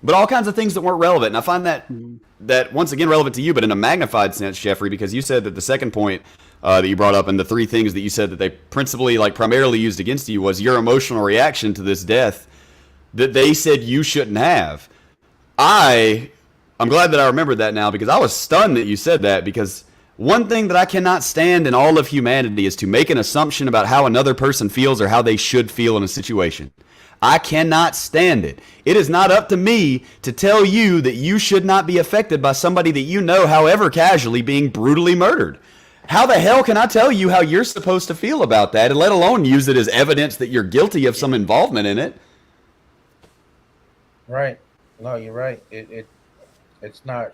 But all kinds of things that weren't relevant. And I find that once again relevant to you, but in a magnified sense, Jeffrey, because you said that the second point that you brought up and the three things that you said that they primarily used against you was your emotional reaction to this death that they said you shouldn't have. I'm glad that I remembered that now, because I was stunned that you said that, because one thing that I cannot stand in all of humanity is to make an assumption about how another person feels or how they should feel in a situation. I cannot stand it. It is not up to me to tell you that you should not be affected by somebody that you know, however casually, being brutally murdered. How the hell can I tell you how you're supposed to feel about that, and let alone use it as evidence that you're guilty of some involvement in it? Right. No, you're right. It's not.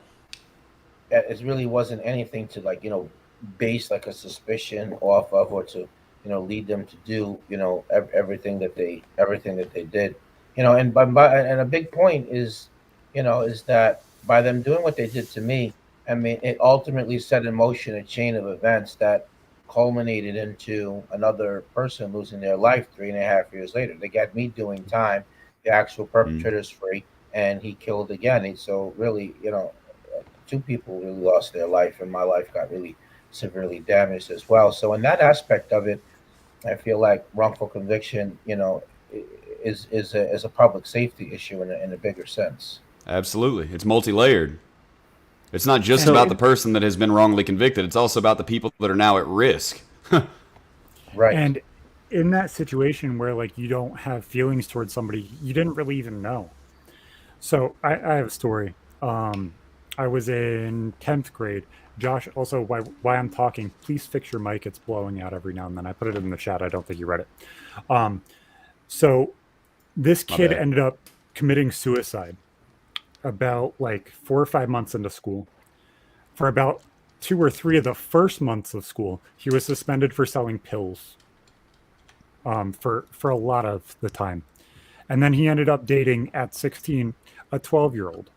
It really wasn't anything to base like a suspicion off of, or to lead them to do everything that they did. And and a big point is that by them doing what they did to me, I mean, it ultimately set in motion a chain of events that culminated into another person losing their life 3.5 years later. They got me doing time, the actual perpetrator's free, and he killed again. And so really, two people really lost their life, and my life got really severely damaged as well. So in that aspect of it, I feel like wrongful conviction, is a public safety issue in a bigger sense. Absolutely. It's multi-layered. It's not just about the person that has been wrongly convicted. It's also about the people that are now at risk. Right. And in that situation where you don't have feelings towards somebody you didn't really even know. So I have a story. I was in 10th grade. Josh, also, why I'm talking, please fix your mic. It's blowing out every now and then. I put it in the chat. I don't think you read it. So this kid ended up committing suicide about 4 or 5 months into school. For about 2 or 3 of the first months of school, he was suspended for selling pills for a lot of the time. And then he ended up dating at 16 a 12-year-old.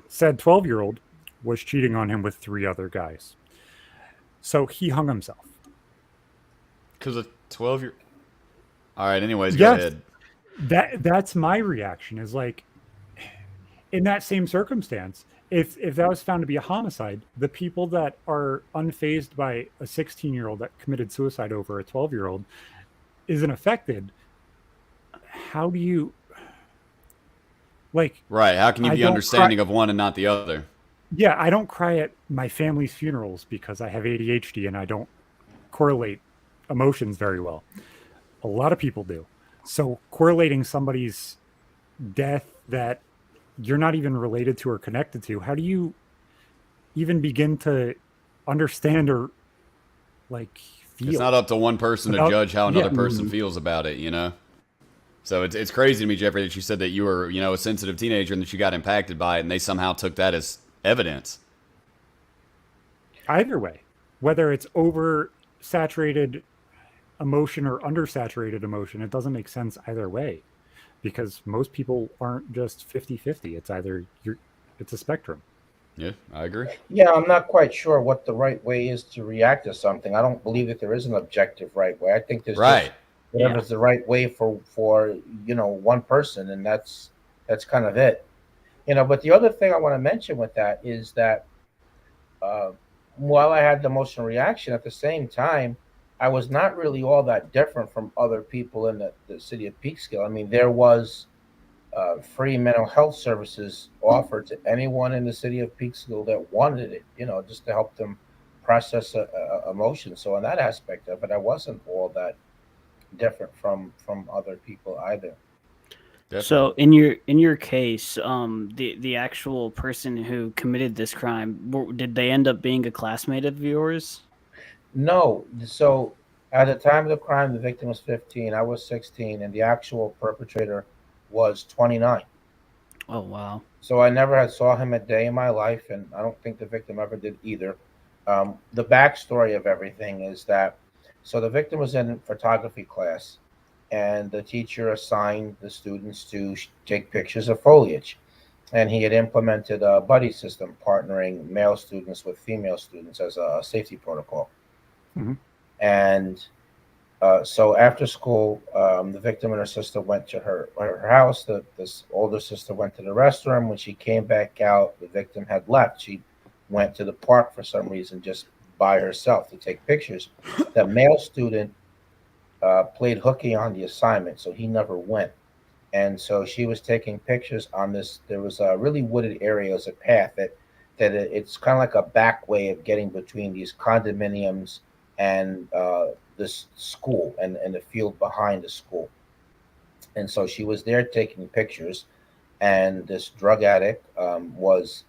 Said 12-year-old was cheating on him with 3 other guys. So he hung himself. Because a 12-year... All right, anyways, go ahead. That's my reaction, is in that same circumstance, if that was found to be a homicide, the people that are unfazed by a 16-year-old that committed suicide over a 12-year-old isn't affected, how do you... Right, how can you be understanding of one and not the other? Yeah, I don't cry at my family's funerals because I have ADHD and I don't correlate emotions very well. A lot of people do. So correlating somebody's death that you're not even related to or connected to, how do you even begin to understand or feel? It's not up to one person to judge how another person feels about it, So it's crazy to me, Jeffrey, that you said that you were, a sensitive teenager and that you got impacted by it, and they somehow took that as evidence. Either way, whether it's oversaturated emotion or undersaturated emotion, it doesn't make sense either way, because most people aren't just 50-50. It's either it's a spectrum. Yeah, I agree. Yeah, I'm not quite sure what the right way is to react to something. I don't believe that there is an objective right way. I think there's just whatever's the right way for one person, and that's kind of it. But the other thing I want to mention with that is that while I had the emotional reaction, at the same time, I was not really all that different from other people in the city of Peekskill. I mean, there was free mental health services offered to anyone in the city of Peekskill that wanted it, just to help them process emotions. So in that aspect of it, I wasn't all that different from other people either. Definitely. So in your case, the actual person who committed this crime, did they end up being a classmate of yours? No, so at the time of the crime, the victim was 15. I was 16, and the actual perpetrator was 29. Oh wow. So I never had saw him a day in my life, and I don't think the victim ever did either. The backstory of everything is that so the victim was in photography class, and the teacher assigned the students to take pictures of foliage, and he had implemented a buddy system, partnering male students with female students as a safety protocol. Mhm. And so after school, the victim and her sister went to her house. This older sister went to the restroom. When she came back out, the victim had left. She went to the park for some reason, just by herself to take pictures. The male student played hooky on the assignment, so he never went. And so she was taking pictures on this. There was a really wooded area as a path it's kind of like a back way of getting between these condominiums and this school and the field behind the school. And so she was there taking pictures, and this drug addict was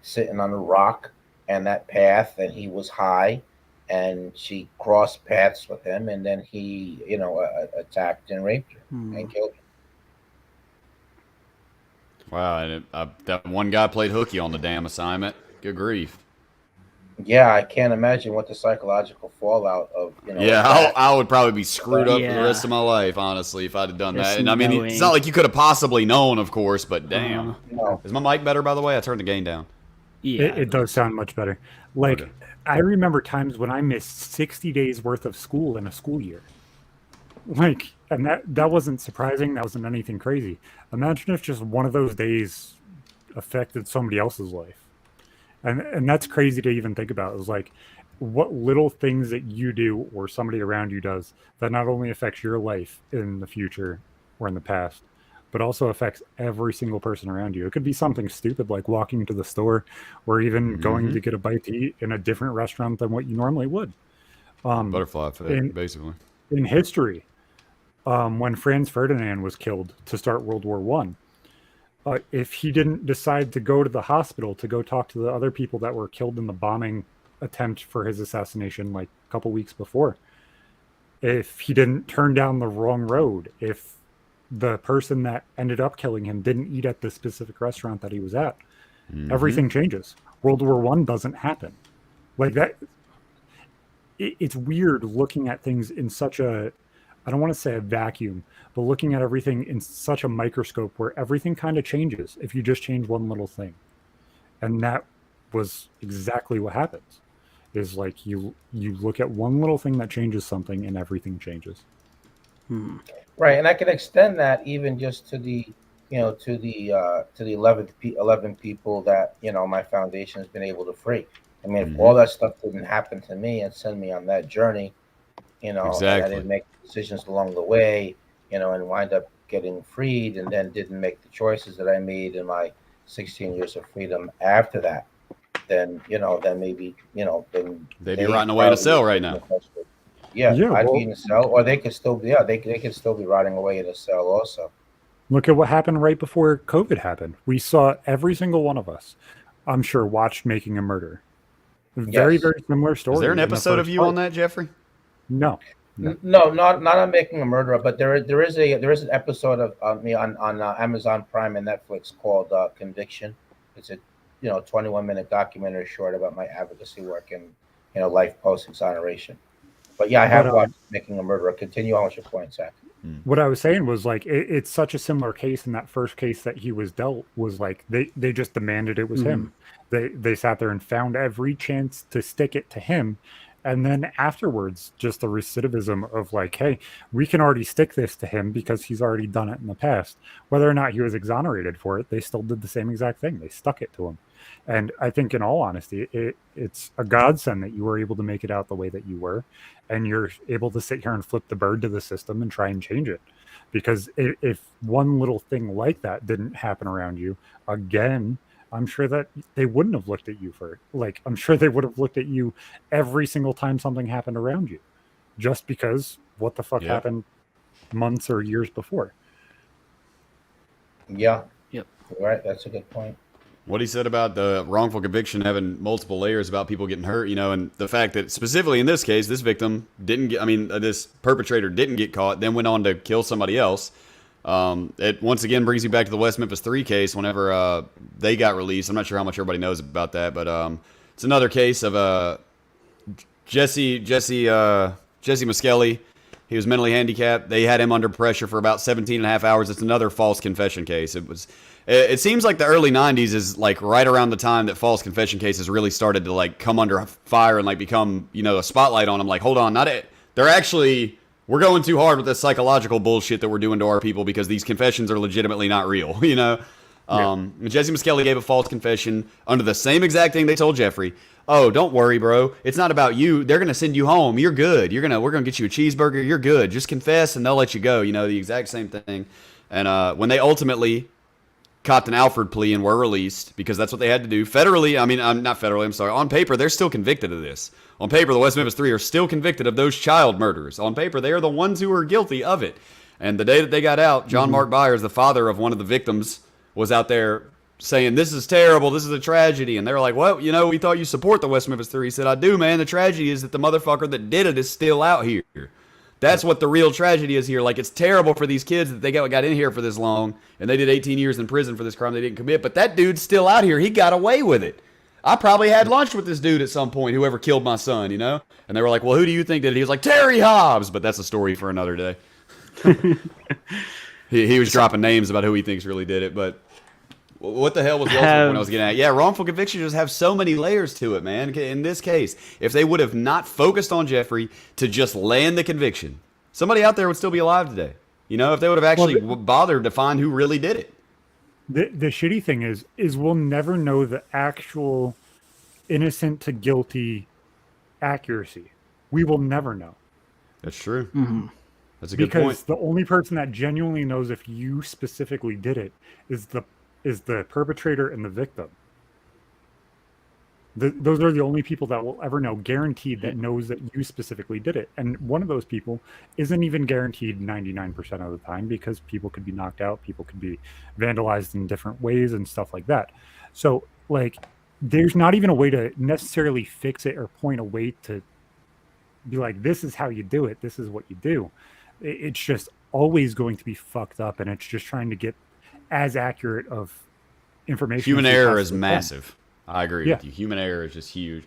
sitting on a rock and that path, and he was high, and she crossed paths with him, and then he, attacked and raped her and killed her. Wow, and that one guy played hooky on the damn assignment. Good grief. Yeah, I can't imagine what the psychological fallout of Yeah, that. I would probably be screwed up for the Yeah. rest of my life, honestly, if I'd have done Just that. And I mean, it's not knowing. like you could have possibly known, of course, but damn. Uh-huh. Is my mic better, by the way? I turned the gain down. Yeah. It does sound much better. Like, Okay. I remember times when I missed 60 days worth of school in a school year. Like, and that wasn't surprising. That wasn't anything crazy. Imagine if just one of those days affected somebody else's life. And that's crazy to even think about. Is like what little things that you do or somebody around you does that not only affects your life in the future or in the past, but also affects every single person around you. It could be something stupid like walking to the store or even going to get a bite to eat in a different restaurant than what you normally would. Butterfly effect, basically. In history, when Franz Ferdinand was killed to start World War One, if he didn't decide to go to the hospital to go talk to the other people that were killed in the bombing attempt for his assassination like a couple weeks before, if he didn't turn down the wrong road, if the person that ended up killing him didn't eat at the specific restaurant that he was at, everything changes. World War One doesn't happen. Like that, it's weird looking at things in such a, I don't want to say a vacuum, but looking at everything in such a microscope where everything kind of changes if you just change one little thing. And that was exactly what happens. Is like you look at one little thing that changes something and everything changes. Right, and I can extend that even just to the, to the 11 people that my foundation has been able to free. I mean, if all that stuff didn't happen to me and send me on that journey, and I Exactly. didn't make decisions along the way, and wind up getting freed, and then didn't make the choices that I made in my 16 years of freedom after that, then then maybe then They'd be rotting away in a cell right now. Yeah, Yeah, I'd well, be in a cell, or they could still be. Yeah, they could still be rotting away in a cell also. look at what happened right before COVID happened. We saw every single one of us, I'm sure, watched Making a Murder. Very, Yes. very similar story. Is there an in the episode of first you part. on that, Jeffrey? No. No, not on Making a Murderer, but there is an episode of me on Amazon Prime and Netflix called Conviction. It's a 21-minute documentary short about my advocacy work and life post exoneration. But yeah, I have watched Making a Murderer. Continue on with your point, Zach. What I was saying was like it's such a similar case in that first case that he was dealt was like they just demanded it was him. They sat there and found every chance to stick it to him. And then afterwards, just the recidivism of like, hey, we can already stick this to him because he's already done it in the past. Whether or not he was exonerated for it, they still did the same exact thing. They stuck it to him. And I think, in all honesty, it's a godsend that you were able to make it out the way that you were. And you're able to sit here and flip the bird to the system and try and change it. Because if one little thing like that didn't happen around you, again, I'm sure that they wouldn't have looked at you for, like, I'm sure they would have looked at you every single time something happened around you, just because what the fuck happened months or years before. Yeah. Yep. Right. That's a good point. What he said about the wrongful conviction having multiple layers about people getting hurt, and the fact that specifically in this case, this victim didn't get, this perpetrator didn't get caught, then went on to kill somebody else. It once again brings you back to the West Memphis 3 case whenever they got released. I'm not sure how much everybody knows about that, but it's another case of Jesse Muskelly. He was mentally handicapped. They had him under pressure for about 17 and a half hours. It's another false confession case. It seems like the early 90s is like right around the time that false confession cases really started to like come under fire and like become, a spotlight on them. Like, hold on, we're going too hard with this psychological bullshit that we're doing to our people because these confessions are legitimately not real, Jesse Muskelly gave a false confession under the same exact thing they told Jeffrey. Oh, don't worry, bro. It's not about you. They're going to send you home. You're good. We're going to get you a cheeseburger. You're good. Just confess and they'll let you go. The exact same thing. And when they ultimately copped an Alford plea and were released because that's what they had to do federally. Not federally. I'm sorry. On paper, they're still convicted of this. On paper, the West Memphis 3 are still convicted of those child murders. On paper, they are the ones who are guilty of it. And the day that they got out, John Mark Byers, the father of one of the victims, was out there saying, this is terrible, this is a tragedy. And they were like, well, we thought you support the West Memphis 3. He said, I do, man. The tragedy is that the motherfucker that did it is still out here. That's what the real tragedy is here. Like, it's terrible for these kids that they got in here for this long, and they did 18 years in prison for this crime they didn't commit. But that dude's still out here. He got away with it. I probably had lunch with this dude at some point, whoever killed my son, And they were like, well, who do you think did it? He was like, Terry Hobbs. But that's a story for another day. he was dropping names about who he thinks really did it, but... What the hell was the ultimate point I was getting at? Yeah, wrongful convictions just have so many layers to it, man. In this case, if they would have not focused on Jeffrey to just land the conviction, somebody out there would still be alive today. If they would have actually bothered to find who really did it. The shitty thing is we'll never know the actual innocent to guilty accuracy. We will never know. That's true. Mm-hmm. That's a good point. Because the only person that genuinely knows if you specifically did it is the perpetrator and the victim. Those are the only people that will ever know, guaranteed, that knows that you specifically did it. And one of those people isn't even guaranteed 99% of the time because people could be knocked out, people could be vandalized in different ways and stuff like that. So, like, there's not even a way to necessarily fix it or point a way to be like, this is how you do it, this is what you do. It's just always going to be fucked up, and it's just trying to get as accurate of information. Human error is massive. I agree with you. Human error is just huge.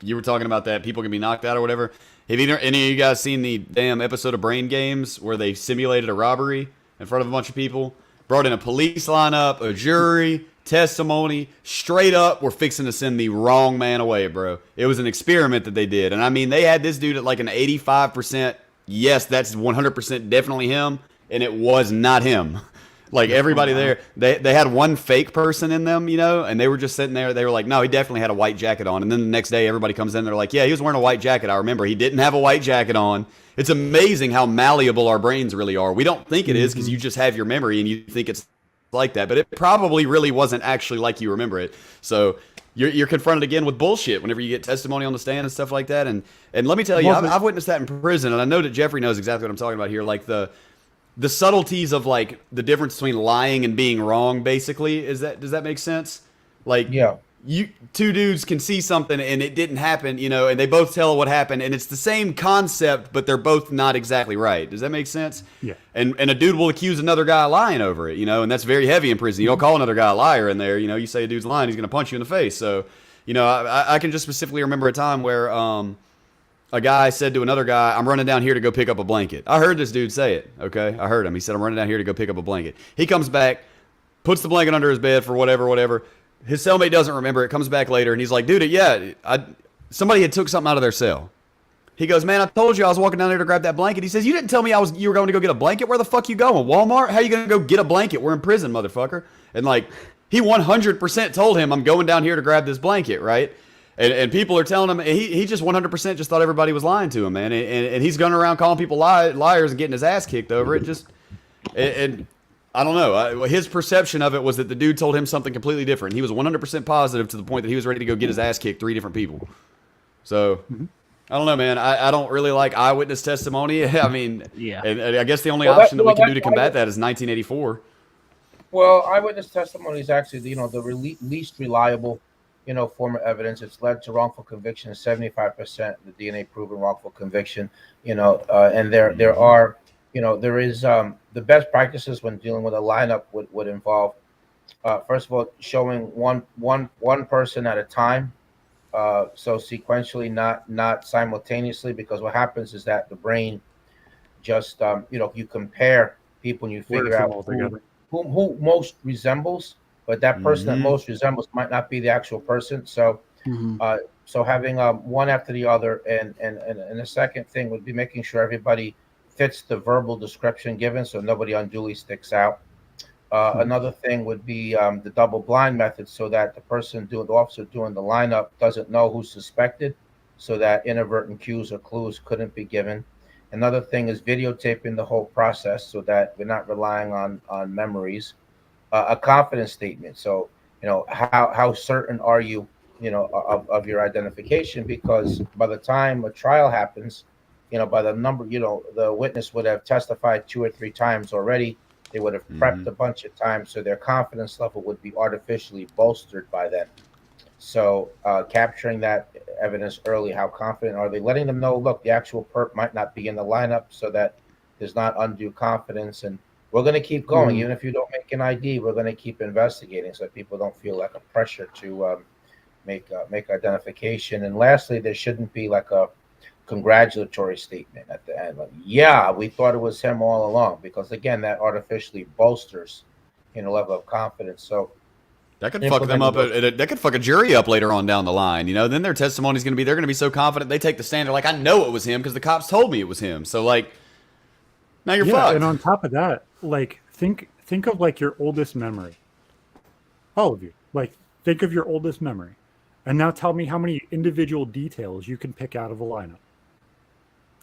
You were talking about that people can be knocked out or whatever. Have any of you guys seen the damn episode of Brain Games where they simulated a robbery in front of a bunch of people? Brought in a police lineup, a jury, testimony. Straight up, we're fixing to send the wrong man away, bro. It was an experiment that they did. And they had this dude at like an 85%. Yes, that's 100% definitely him. And it was not him. Like, everybody there, they had one fake person in them, and they were just sitting there. They were like, no, he definitely had a white jacket on. And then the next day, everybody comes in, they're like, yeah, he was wearing a white jacket. I remember he didn't have a white jacket on. It's amazing how malleable our brains really are. We don't think it is because you just have your memory and you think it's like that. But it probably really wasn't actually like you remember it. So you're confronted again with bullshit whenever you get testimony on the stand and stuff like that. And let me tell you, I've witnessed that in prison, and I know that Jeffrey knows exactly what I'm talking about here. Like, the subtleties of like the difference between lying and being wrong, basically, does that make sense? Like, yeah, two dudes can see something and it didn't happen, and they both tell what happened, and it's the same concept, but they're both not exactly right. Does that make sense? Yeah. And a dude will accuse another guy of lying over it, and that's very heavy in prison. You don't call another guy a liar in there. You say a dude's lying, he's gonna punch you in the face. So, I can just specifically remember a time where a guy said to another guy, I'm running down here to go pick up a blanket. I heard this dude say it, okay? I heard him. He said, I'm running down here to go pick up a blanket. He comes back, puts the blanket under his bed for whatever. His cellmate doesn't remember it, comes back later, and he's like, dude, somebody had took something out of their cell. He goes, man, I told you I was walking down there to grab that blanket. He says, you didn't tell me you were going to go get a blanket? Where the fuck you going? Walmart? How you going to go get a blanket? We're in prison, motherfucker. And like, he 100% told him, I'm going down here to grab this blanket, right? And people are telling him, he just 100% just thought everybody was lying to him, man. And he's going around calling people liars and getting his ass kicked over it. And I don't know. His perception of it was that the dude told him something completely different. He was 100% positive to the point that he was ready to go get his ass kicked 3 different people. So, I don't know, man. I don't really like eyewitness testimony. Yeah. And I guess the only option that we can do to combat that is 1984. Well, eyewitness testimony is actually the least reliable form of evidence. It's led to wrongful conviction in 75% of the DNA proven wrongful conviction. And there Mhm. are there is the best practices when dealing with a lineup would involve first of all showing one person at a time, so sequentially, not simultaneously, because what happens is that the brain just you compare people and you figure Blurs them out all who together. who most resembles, but that person that Mhm. most resembles might not be the actual person. So Mhm. uh, so having one after the other, and the second thing would be making sure everybody fits the verbal description given, so nobody unduly sticks out. Another thing would be the double blind method, so that the officer doing the lineup doesn't know who's suspected, so that inadvertent cues or clues couldn't be given. Another thing is videotaping the whole process, so that we're not relying on memories. A confidence statement. So how certain are you, of your identification? Because by the time a trial happens, by the number, the witness would have testified 2 or 3 times already. They would have prepped Mhm. a bunch of times, so their confidence level would be artificially bolstered by then. So capturing that evidence early, how confident are they? Letting them know, look, the actual perp might not be in the lineup, so that there's not undue confidence. And we're going to keep going, Mhm. even if you don't make an ID. We're going to keep investigating, so that people don't feel like a pressure to make identification. And lastly, there shouldn't be like a congratulatory statement at the end, like, "Yeah, we thought it was him all along," because again, that artificially bolsters level of confidence. So That could fuck them implementing up. those. That could fuck a jury up later on down the line. Then their testimony's going to be, they're going to be so confident they take the stand. They're like, I know it was him because the cops told me it was him. So like, now you're Yeah, and fucked. on top of that, like think of like your oldest memory. All of you. Like think of your oldest memory. And now tell me how many individual details you can pick out of a lineup.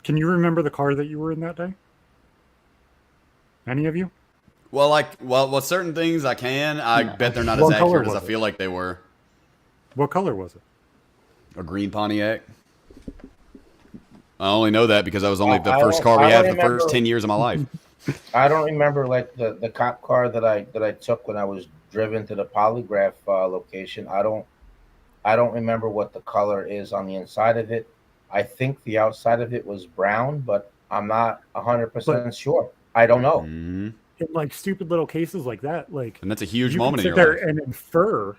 Can you remember the car that you were in that day? Any of you? Well, certain things I can. I bet No. they're not as What color accurate as I was it? feel like they were. What color was it? A green Pontiac. I only know that because that was only the I first don't car we I had don't for the first remember 10 years of my life. I don't remember like the cop car that I took when I was driven to the polygraph location. I don't remember what the color is on the inside of it. I think the outside of it was brown, but I'm not But 100% sure. I don't know. Hmm. in like stupid little cases like that, like And that's a huge you could moment in sit your there life. and infer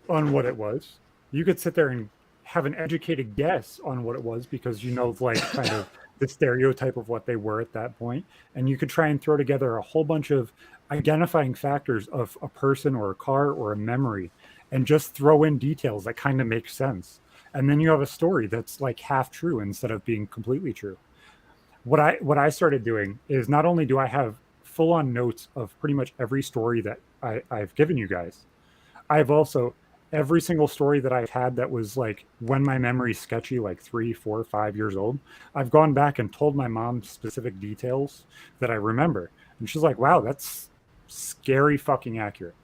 on what it was. You could sit there and have an educated guess on what it was because you know, like, kind of the stereotype of what they were at that point. And you could try and throw together a whole bunch of identifying factors of a person or a car or a memory and just throw in details that kind of make sense. And then you have a story that's like half true instead of being completely true. What I started doing is not only do I have full on notes of pretty much every story that I've given you guys, I've also every single story that I've had that was like when my memory's sketchy, like 3, 4, 5 years old, I've gone back and told my mom specific details that I remember. And she's like, wow, that's scary fucking accurate.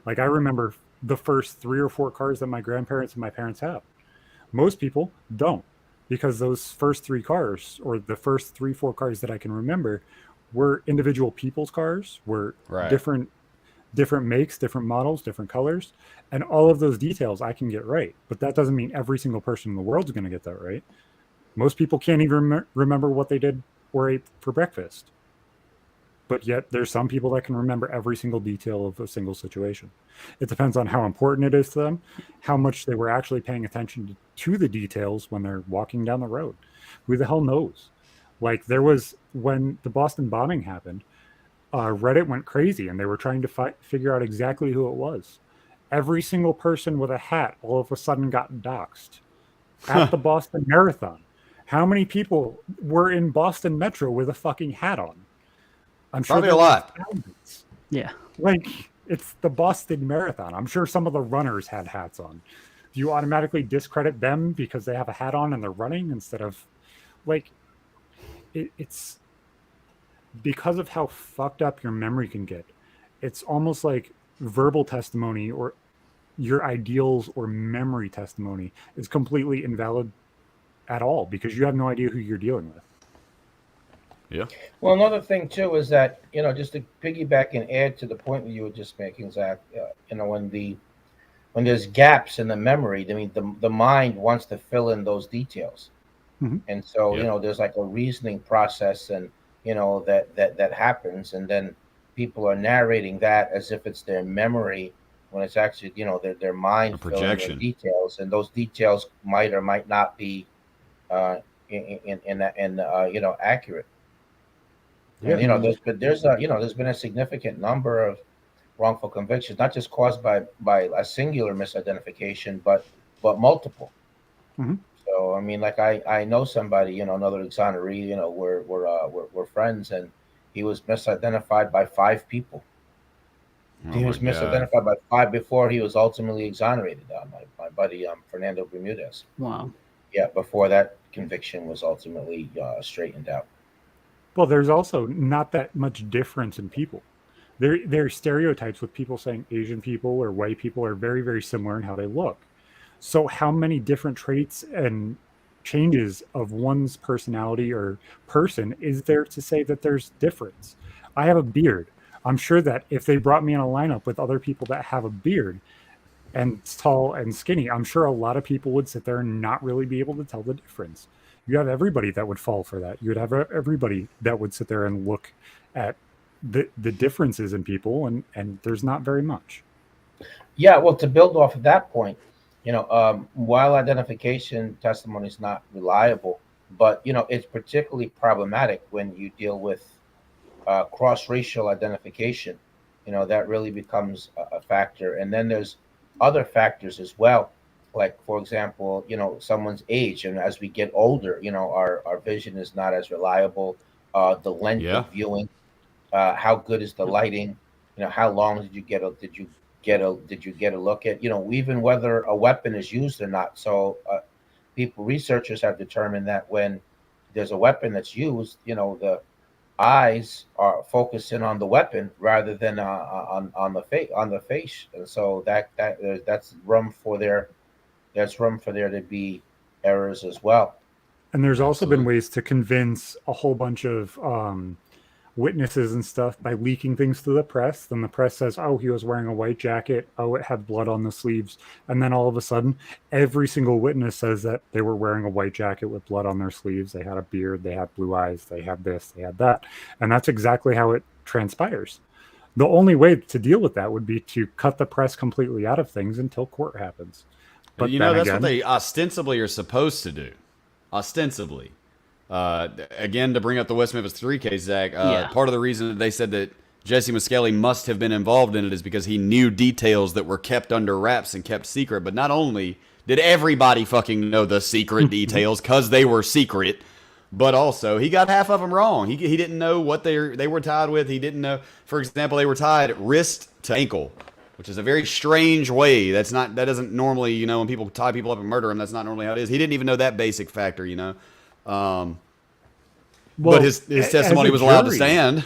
Like I remember the first 3 or 4 cars that my grandparents and my parents had. Most people don't because those first 3 cars or the first 3, 4 cars that I can remember were individual people's cars, were Right. different makes, different models, different colors, and all of those details I can get right. But that doesn't mean every single person in the world is going to get that right. Most people can't even remember what they did or ate for breakfast. But yet there's some people that can remember every single detail of a single situation. It depends on how important it is to them, how much they were actually paying attention to the details when they're walking down the road. Who the hell knows? Like there was when the Boston bombing happened, Reddit went crazy and they were trying to figure out exactly who it was. Every single person with a hat all of a sudden got doxxed at the Boston Marathon. How many people were in Boston Metro with a fucking hat on? I'm sure Probably a there were lot. thousands. Yeah. Like, it's the Boston Marathon. I'm sure some of the runners had hats on. Do you automatically discredit them because they have a hat on and they're running instead of like it's because of how fucked up your memory can get. It's almost like verbal testimony or your ideals or memory testimony is completely invalid at all because you have no idea who you're dealing with. Yeah. Well, another thing too is that just to piggyback and add to the point that you were just making, Zach. When there's gaps in the memory, I mean, the mind wants to fill in those details, Hmm. and so Yeah. there's like a reasoning process, and that happens, and then people are narrating that as if it's their memory when it's actually their A mind filling in projection. details, and those details might or might not be uh, in accurate. Yeah. And there's been a significant number of wrongful convictions, not just caused by a singular misidentification, but multiple. Hmm. So I mean, like I know somebody, another exoneree, we're friends, and he was misidentified by 5 people. Oh He my was God. misidentified by 5 before he was ultimately exonerated. My buddy Fernando Bermudez. Wow. Yeah, before that conviction was ultimately straightened out. Well, there's also not that much difference in people. There are stereotypes with people saying Asian people or white people are very, very similar in how they look. So, how many different traits and changes of one's personality or person is there to say that there's difference? I have a beard. I'm sure that if they brought me in a lineup with other people that have a beard and tall and skinny, I'm sure a lot of people would sit there and not really be able to tell the difference. You have everybody that would fall for that. You would have everybody that would sit there and look at the differences in people, and there's not very much. Yeah, well, to build off of that point, while identification testimony is not reliable, but it's particularly problematic when you deal with cross-racial identification. That really becomes a factor, and then there's other factors as well. Like, for example, someone's age, and as we get older, our vision is not as reliable. The length Yeah. of viewing, how good is the lighting, how long did you get a look at, even whether a weapon is used or not. So researchers have determined that when there's a weapon that's used, the eyes are focusing on the weapon rather than on the face, and so that's room for there to be errors as well. And there's also been Absolutely. ways to convince a whole bunch of witnesses and stuff by leaking things to the press. Then the press says, oh, he was wearing a white jacket. Oh, it had blood on the sleeves. And then all of a sudden, every single witness says that they were wearing a white jacket with blood on their sleeves. They had a beard. They had blue eyes. They had this. They had that. And that's exactly how it transpires. The only way to deal with that would be to cut the press completely out of things until court happens. But then That's what again, they ostensibly are supposed to do. Ostensibly. Again, to bring up the West Memphis 3 case, Zach, Yeah. part of the reason that they said that Jesse Muskelly must have been involved in it is because he knew details that were kept under wraps and kept secret. But not only did everybody fucking know the secret details because they were secret, but also he got half of them wrong. He didn't know what they were tied with. He didn't know, for example, they were tied wrist to ankle, which is a very strange way. That doesn't normally, when people tie people up and murder them, that's not normally how it is. He didn't even know that basic factor, Um, well, but his testimony was allowed to stand.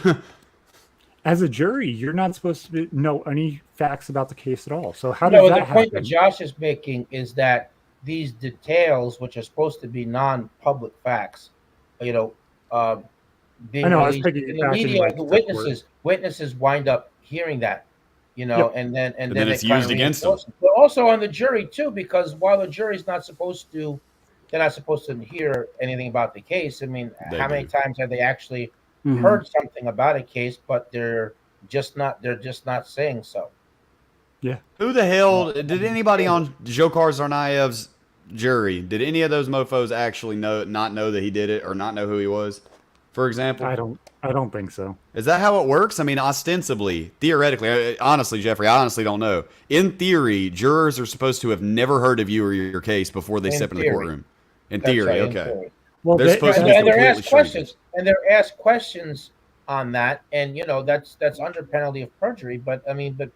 as a jury, you're not supposed to know any facts about the case at all. So how No, does the that point that happen? Josh is making is that these details, which are supposed to be non-public facts, you know, uh, I being know I was released in the piggybacking media, like the to court. witnesses wind up hearing that, Yep. and And then then it it's kind used of against them. reinforces. But also on the jury too, because while the jury's not supposed to, they're not supposed to hear anything about the case. I mean, They how many do. times have they actually Hmm. heard something about a case, but they're just not saying so. Yeah. Who the You hell know, did anybody on Dzhokhar Tsarnaev's jury? Did any of those mofo's actually not know that he did it or not know who he was? For example, I don't think so. is that how it works? I mean, ostensibly, theoretically, honestly, Jeffrey, I honestly don't know. In theory, jurors are supposed to have never heard of you or your case before they in step in the theory. courtroom. In That's theory, right, in okay. theory. Well, They're You know, supposed to and be they're, and they're completely asked questions, strangers. on that, and that's under penalty of perjury. But I mean, but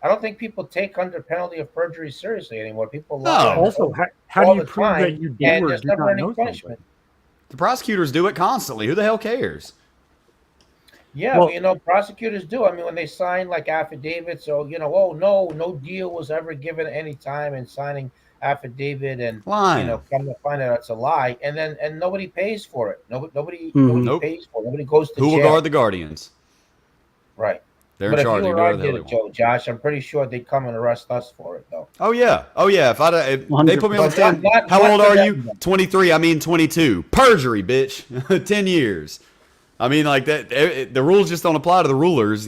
I don't think people take under penalty of perjury seriously anymore. People lie under No, also, oath how do all you the prove that time, you do and or there's do never not any know something? punishment. the prosecutors do it constantly. Who the hell cares? Yeah, but Well, prosecutors do. I mean, when they sign like affidavits, or oh no deal was ever given at any time in signing affidavit and Lying. come to find out it's a lie, and nobody pays for it. Nobody Nope. pays for it. Nobody goes to Who will jail. guard the guardians? Right. They're But in charge. if They you can or do I whatever the hell did they it, want. Josh, I'm pretty sure they'd come and arrest us for it, though. Oh yeah. If they put me on the stand, how old are you? 23. I mean 22. Perjury, bitch. 10 years. I mean, like that. The rules just don't apply to the rulers,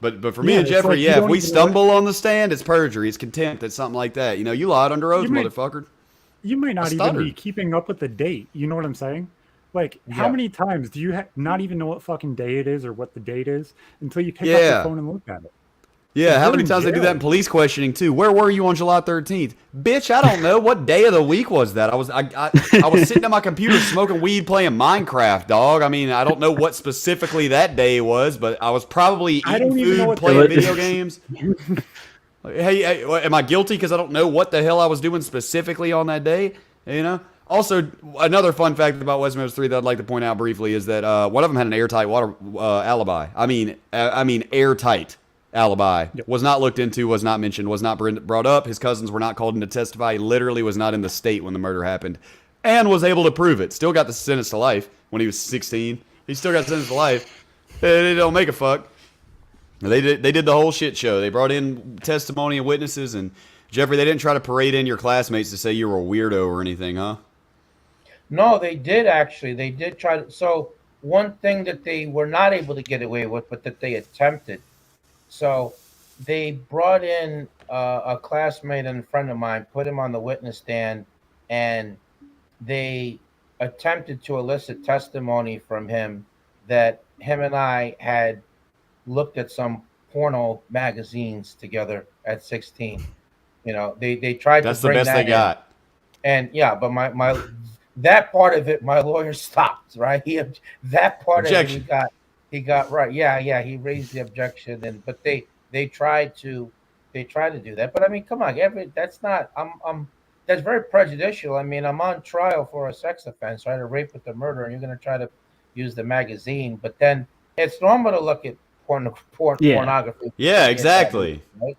But for me Yeah, and it's Jeffrey, like you if don't we even stumble on the stand, it's perjury, it's contempt, it's something like that. You lied under oath, You may- motherfucker. You might not even stuttered. be keeping up with the date. You know what I'm saying? Like, how Yeah. many times do you not even know what fucking day it is or what the date is until you pick up your phone and look at it? Yeah, Like, how you're many in times they do that in jail. police questioning too? Where were you on July 13th? Bitch, I don't know. What day of the week was that? I was sitting at my computer smoking weed playing Minecraft, dog. I mean, I don't know what specifically that day was, but I was probably I eating don't even know food, what playing day- video games. Hey, am I guilty because I don't know what the hell I was doing specifically on that day? Also, another fun fact about West Memphis 3 that I'd like to point out briefly is that one of them had an airtight alibi. I mean airtight alibi. Yep. Was not looked into, was not mentioned, was not brought up. His cousins were not called in to testify. He literally was not in the state when the murder happened and was able to prove it. Still got the sentence to life when he was 16. He still got sentenced to life. It don't make a fuck. They did the whole shit show. They brought in testimony and witnesses, and Jeffrey, they didn't try to parade in your classmates to say you were a weirdo or anything, huh? No, they did actually. They did try to. So one thing that they were not able to get away with, but that they attempted. So they brought in a classmate and a friend of mine, put him on the witness stand, and they attempted to elicit testimony from him that him and I had looked at some porno magazines together at 16. They tried That's to the bring best that they in. got. And yeah, but my that part of it, my lawyer stopped. Right, that part Objection. of it, he got right. Yeah, he raised the objection, but they tried to do that. But I mean, come on, that's not. That's very prejudicial. I mean, I'm on trial for a sex offense, right, a rape with a murder, and you're going to try to use the magazine. But then it's normal to look at pornography. Yeah, exactly. Right?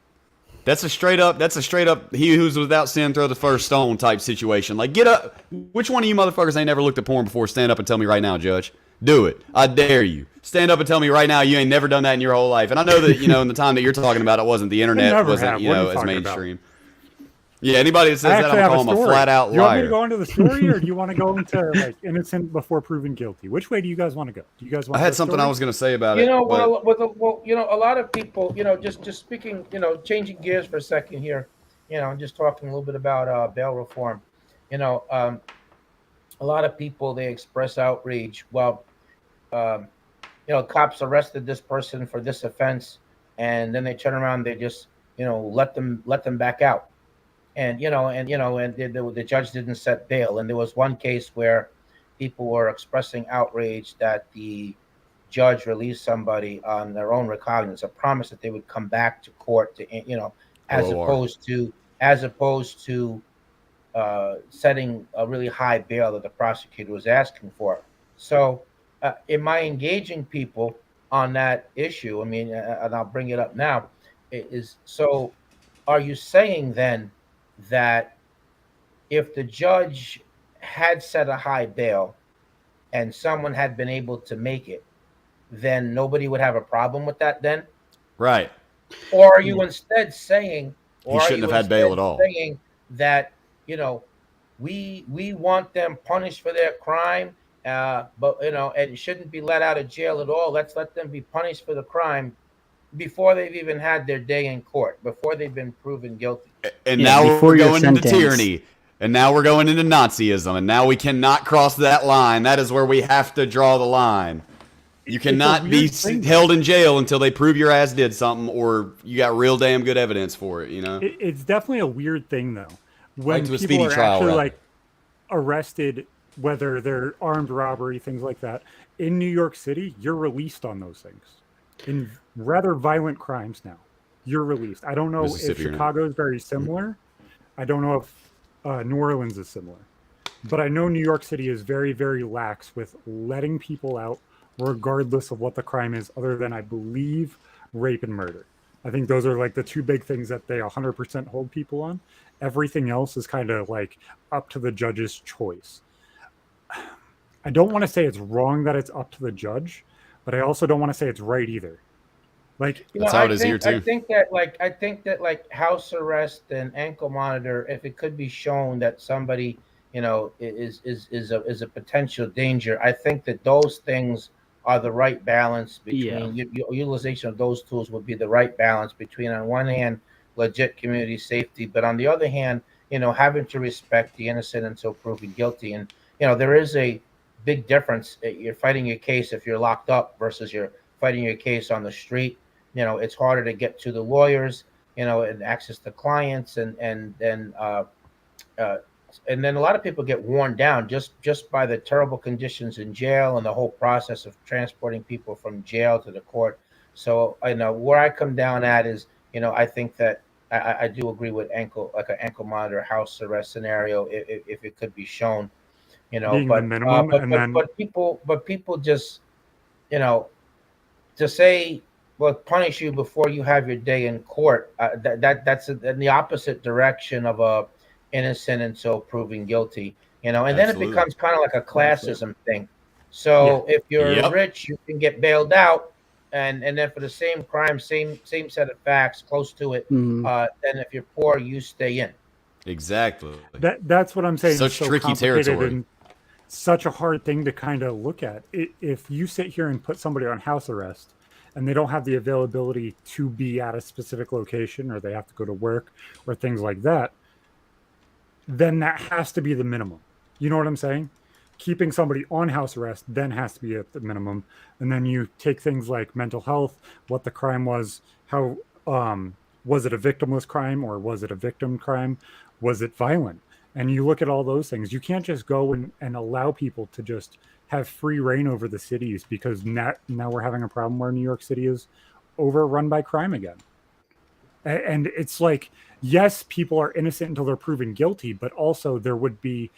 That's a straight up he who's without sin throw the first stone type situation. Like, get up. Which one of you motherfuckers ain't never looked at porn before? Stand up and tell me right now, Judge. Do it. I dare you. Stand up and tell me right now you ain't never done that in your whole life. And I know that, in the time that you're talking about, it wasn't the internet, wasn't, as mainstream. Yeah, anybody that says that, I'm calling them a flat out liar. Do you want me to go into the story, or do you want to go into like innocent before proven guilty? Which way do you guys want to go? Do you guys want? I had something I was going to say about it. Well, a lot of people, just speaking, changing gears for a second here, and just talking a little bit about bail reform. A lot of people, they express outrage. Well, cops arrested this person for this offense, and then they turn around, they just, let them back out. And the judge didn't set bail. And there was one case where people were expressing outrage that the judge released somebody on their own recognizance, a promise that they would come back to court to, as opposed to setting a really high bail that the prosecutor was asking for. So, am I engaging people on that issue? I mean, and I'll bring it up now. Are you saying then that if the judge had set a high bail and someone had been able to make it, then nobody would have a problem with that then? Right. Or are you instead saying, he shouldn't have had bail at all, saying that, we want them punished for their crime, but, and shouldn't be let out of jail at all. Let's let them be punished for the crime before they've even had their day in court, before they've been proven guilty. And now we're going into tyranny. And now we're going into Nazism. And now we cannot cross that line. That is where we have to draw the line. You cannot be held in jail until they prove your ass did something or you got real damn good evidence for it, It's definitely a weird thing, though. When to a people speedy are trial, actually, right? like, arrested, whether they're armed robbery, things like that, in New York City, you're released on those things. In rather violent crimes now, you're released. I don't know if Chicago is very similar. I don't know if New Orleans is similar. But I know New York City is very, very lax with letting people out regardless of what the crime is, other than, I believe, rape and murder. I think those are like the two big things that they 100% hold people on. Everything else is kind of like up to the judge's choice. I don't want to say it's wrong that it's up to the judge, but I also don't want to say it's right either. Like, That's how it is here I too. think that like house arrest and ankle monitor, if it could be shown that somebody, is a potential danger, I think that those things are the right balance between utilization of those tools would be the right balance between, on one hand, legit community safety, but on the other hand, having to respect the innocent until proven guilty. And there is a big difference. You're fighting your case if you're locked up versus you're fighting your case on the street. It's harder to get to the lawyers, and access to clients, and then a lot of people get worn down just by the terrible conditions in jail and the whole process of transporting people from jail to the court. So I know where I come down at is, I think that I do agree with an ankle monitor house arrest scenario if it could be shown, being the minimum, and then but people just, to say, well, punish you before you have your day in court, that's in the opposite direction of a innocent until proven guilty, and then it Absolutely. becomes kind of like a classism thing. So if you're Yep. rich, you can get bailed out, and then for the same crime, same set of facts, close to it. Then if you're poor, you stay in. Exactly. that's what I'm saying. Such It's so tricky complicated territory. and such a hard thing to kind of look at. If you sit here and put somebody on house arrest and they don't have the availability to be at a specific location, or they have to go to work or things like that, then that has to be the minimum. You know what I'm saying? Keeping somebody on house arrest then has to be at the minimum. And then you take things like mental health, what the crime was, how was it a victimless crime or was it a victim crime? Was it violent? And you look at all those things. You can't just go and allow people to just have free reign over the cities, because now we're having a problem where New York City is overrun by crime again. And it's like, yes, people are innocent until they're proven guilty, but also there would be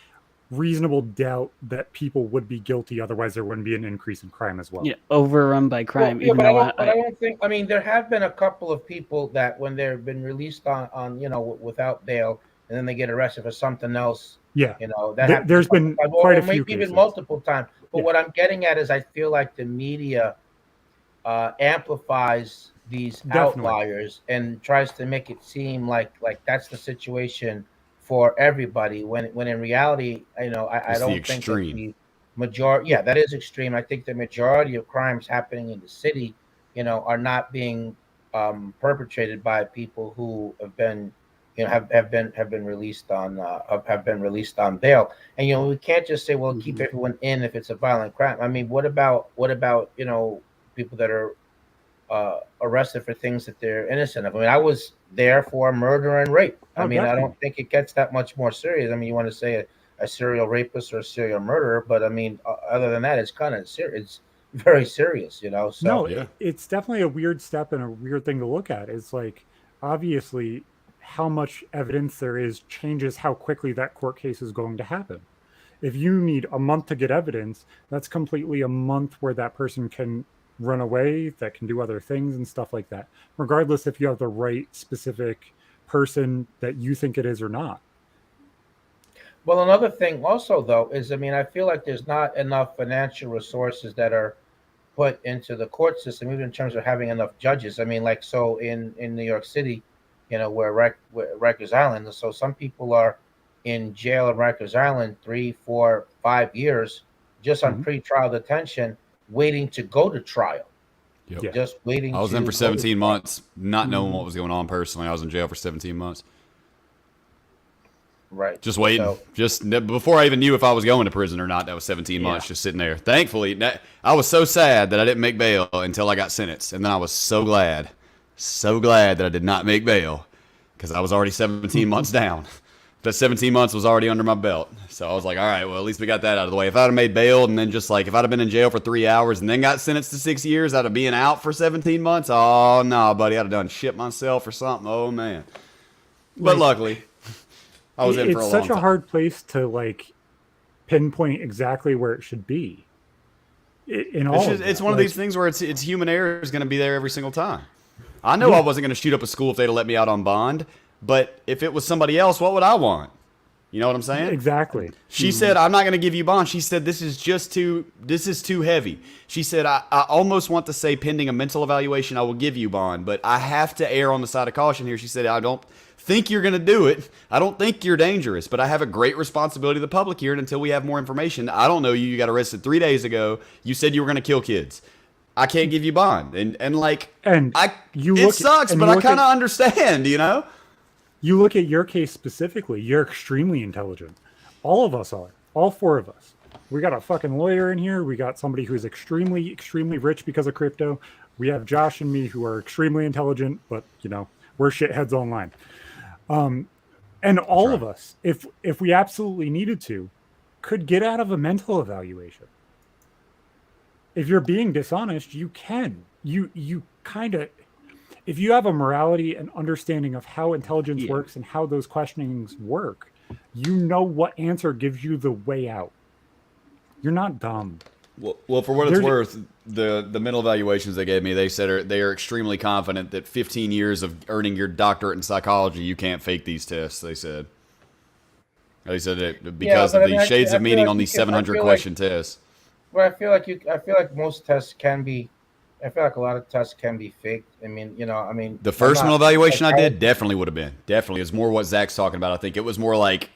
reasonable doubt that people would be guilty. Otherwise, there wouldn't be an increase in crime as well. Yeah, overrun by crime. Well, even but though I don't think. I mean, there have been a couple of people that when they've been released on without bail, and then they get arrested for something else. Yeah, that there's been quite a few maybe even cases. multiple times. But Yeah. what I'm getting at is, I feel like the media amplifies these Definitely. outliers and tries to make it seem like that's the situation for everybody. When in reality, I It's don't the think that extreme. the majority. Yeah, that is extreme. I think the majority of crimes happening in the city, are not being perpetrated by people who have been, have been released on bail. And we can't just say, well, keep everyone in if it's a violent crime. I mean, what about people that are arrested for things that they're innocent of? I mean, I was there for murder and rape. I mean, definitely. I don't think it gets that much more serious. I mean, you want to say a serial rapist or a serial murderer, but I mean, other than that, it's kind of serious. It's very serious, So No, Yeah. it's definitely a weird step and a weird thing to look at. It's like, obviously, how much evidence there is changes how quickly that court case is going to happen. If you need a month to get evidence, that's completely a month where that person can run away, that can do other things and stuff like that, regardless if you have the right specific person that you think it is or not. Well, another thing also, though, is, I mean, I feel like there's not enough financial resources that are put into the court system, even in terms of having enough judges. I mean, like, so in New York City, where Rikers Island, so some people are in jail in Rikers Island 3, 4, 5 years just on pretrial detention, waiting to go to trial. Yep. Yeah. Just waiting. I was in for go to 17 trial. months, not knowing what was going on personally. I was in jail for 17 months. Right. Just waiting. So, Just before I even knew if I was going to prison or not, that was 17 months just sitting there. Thankfully, I was so sad that I didn't make bail until I got sentenced. And then I was so glad that I did not make bail, because I was already 17 months down. That 17 months was already under my belt. So I was like, all right, well, at least we got that out of the way. If I'd have made bail and then just like, if I'd have been in jail for 3 hours and then got sentenced to 6 years out of being out for 17 months, oh, no, buddy, I'd have done shit myself or something. Oh, man. But luckily, I was in for a long time. It's such a hard place to like pinpoint exactly where it should be. In all, It's one of these things where it's human error is going to be there every single time. I know I wasn't going to shoot up a school if they'd have let me out on bond, but if it was somebody else, what would I want? You know what I'm saying? Exactly. She said, I'm not going to give you bond. She said, this is too heavy. She said, I almost want to say pending a mental evaluation, I will give you bond, but I have to err on the side of caution here. She said, I don't think you're going to do it. I don't think you're dangerous, but I have a great responsibility to the public here. And until we have more information, I don't know you. You got arrested 3 days ago. You said you were going to kill kids. I can't give you bond. It sucks, but I kind of understand, you know? You look at your case specifically, you're extremely intelligent. All of us are. All four of us. We got a fucking lawyer in here. We got somebody who's extremely, extremely rich because of crypto. We have Josh and me who are extremely intelligent, but, you know, we're shitheads online. And all of us, if we absolutely needed to, could get out of a mental evaluation. If you're being dishonest, you can. You kind of, if you have a morality and understanding of how intelligence works and how those questionings work, you know what answer gives you the way out. You're not dumb. Well, for what it's worth, the mental evaluations they gave me, they said they are extremely confident that 15 years of earning your doctorate in psychology, you can't fake these tests. They said it because of the shades of meaning on these 700 question tests. Well, I feel like most tests can be. I feel like a lot of tests can be faked. I mean, the first mental evaluation I did definitely would have been. Definitely, it's more what Zach's talking about. I think it was more like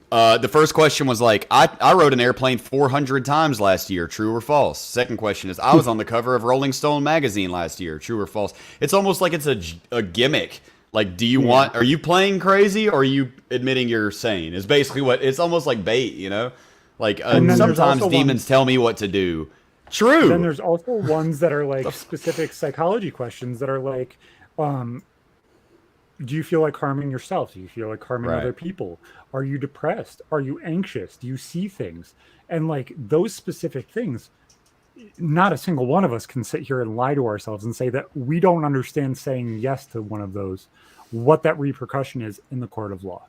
the first question was like, I rode an airplane 400 times last year. True or false? Second question is, I was on the cover of Rolling Stone magazine last year. True or false? It's almost like it's a gimmick. Like, are you playing crazy or are you admitting you're sane? Is basically what it's almost like bait, you know? Like sometimes demons tell me what to do. True. Then there's also ones that are like specific psychology questions that are like, do you feel like harming yourself? Do you feel like harming other people? Are you depressed? Are you anxious? Do you see things? And like those specific things, not a single one of us can sit here and lie to ourselves and say that we don't understand saying yes to one of those, what that repercussion is in the court of law.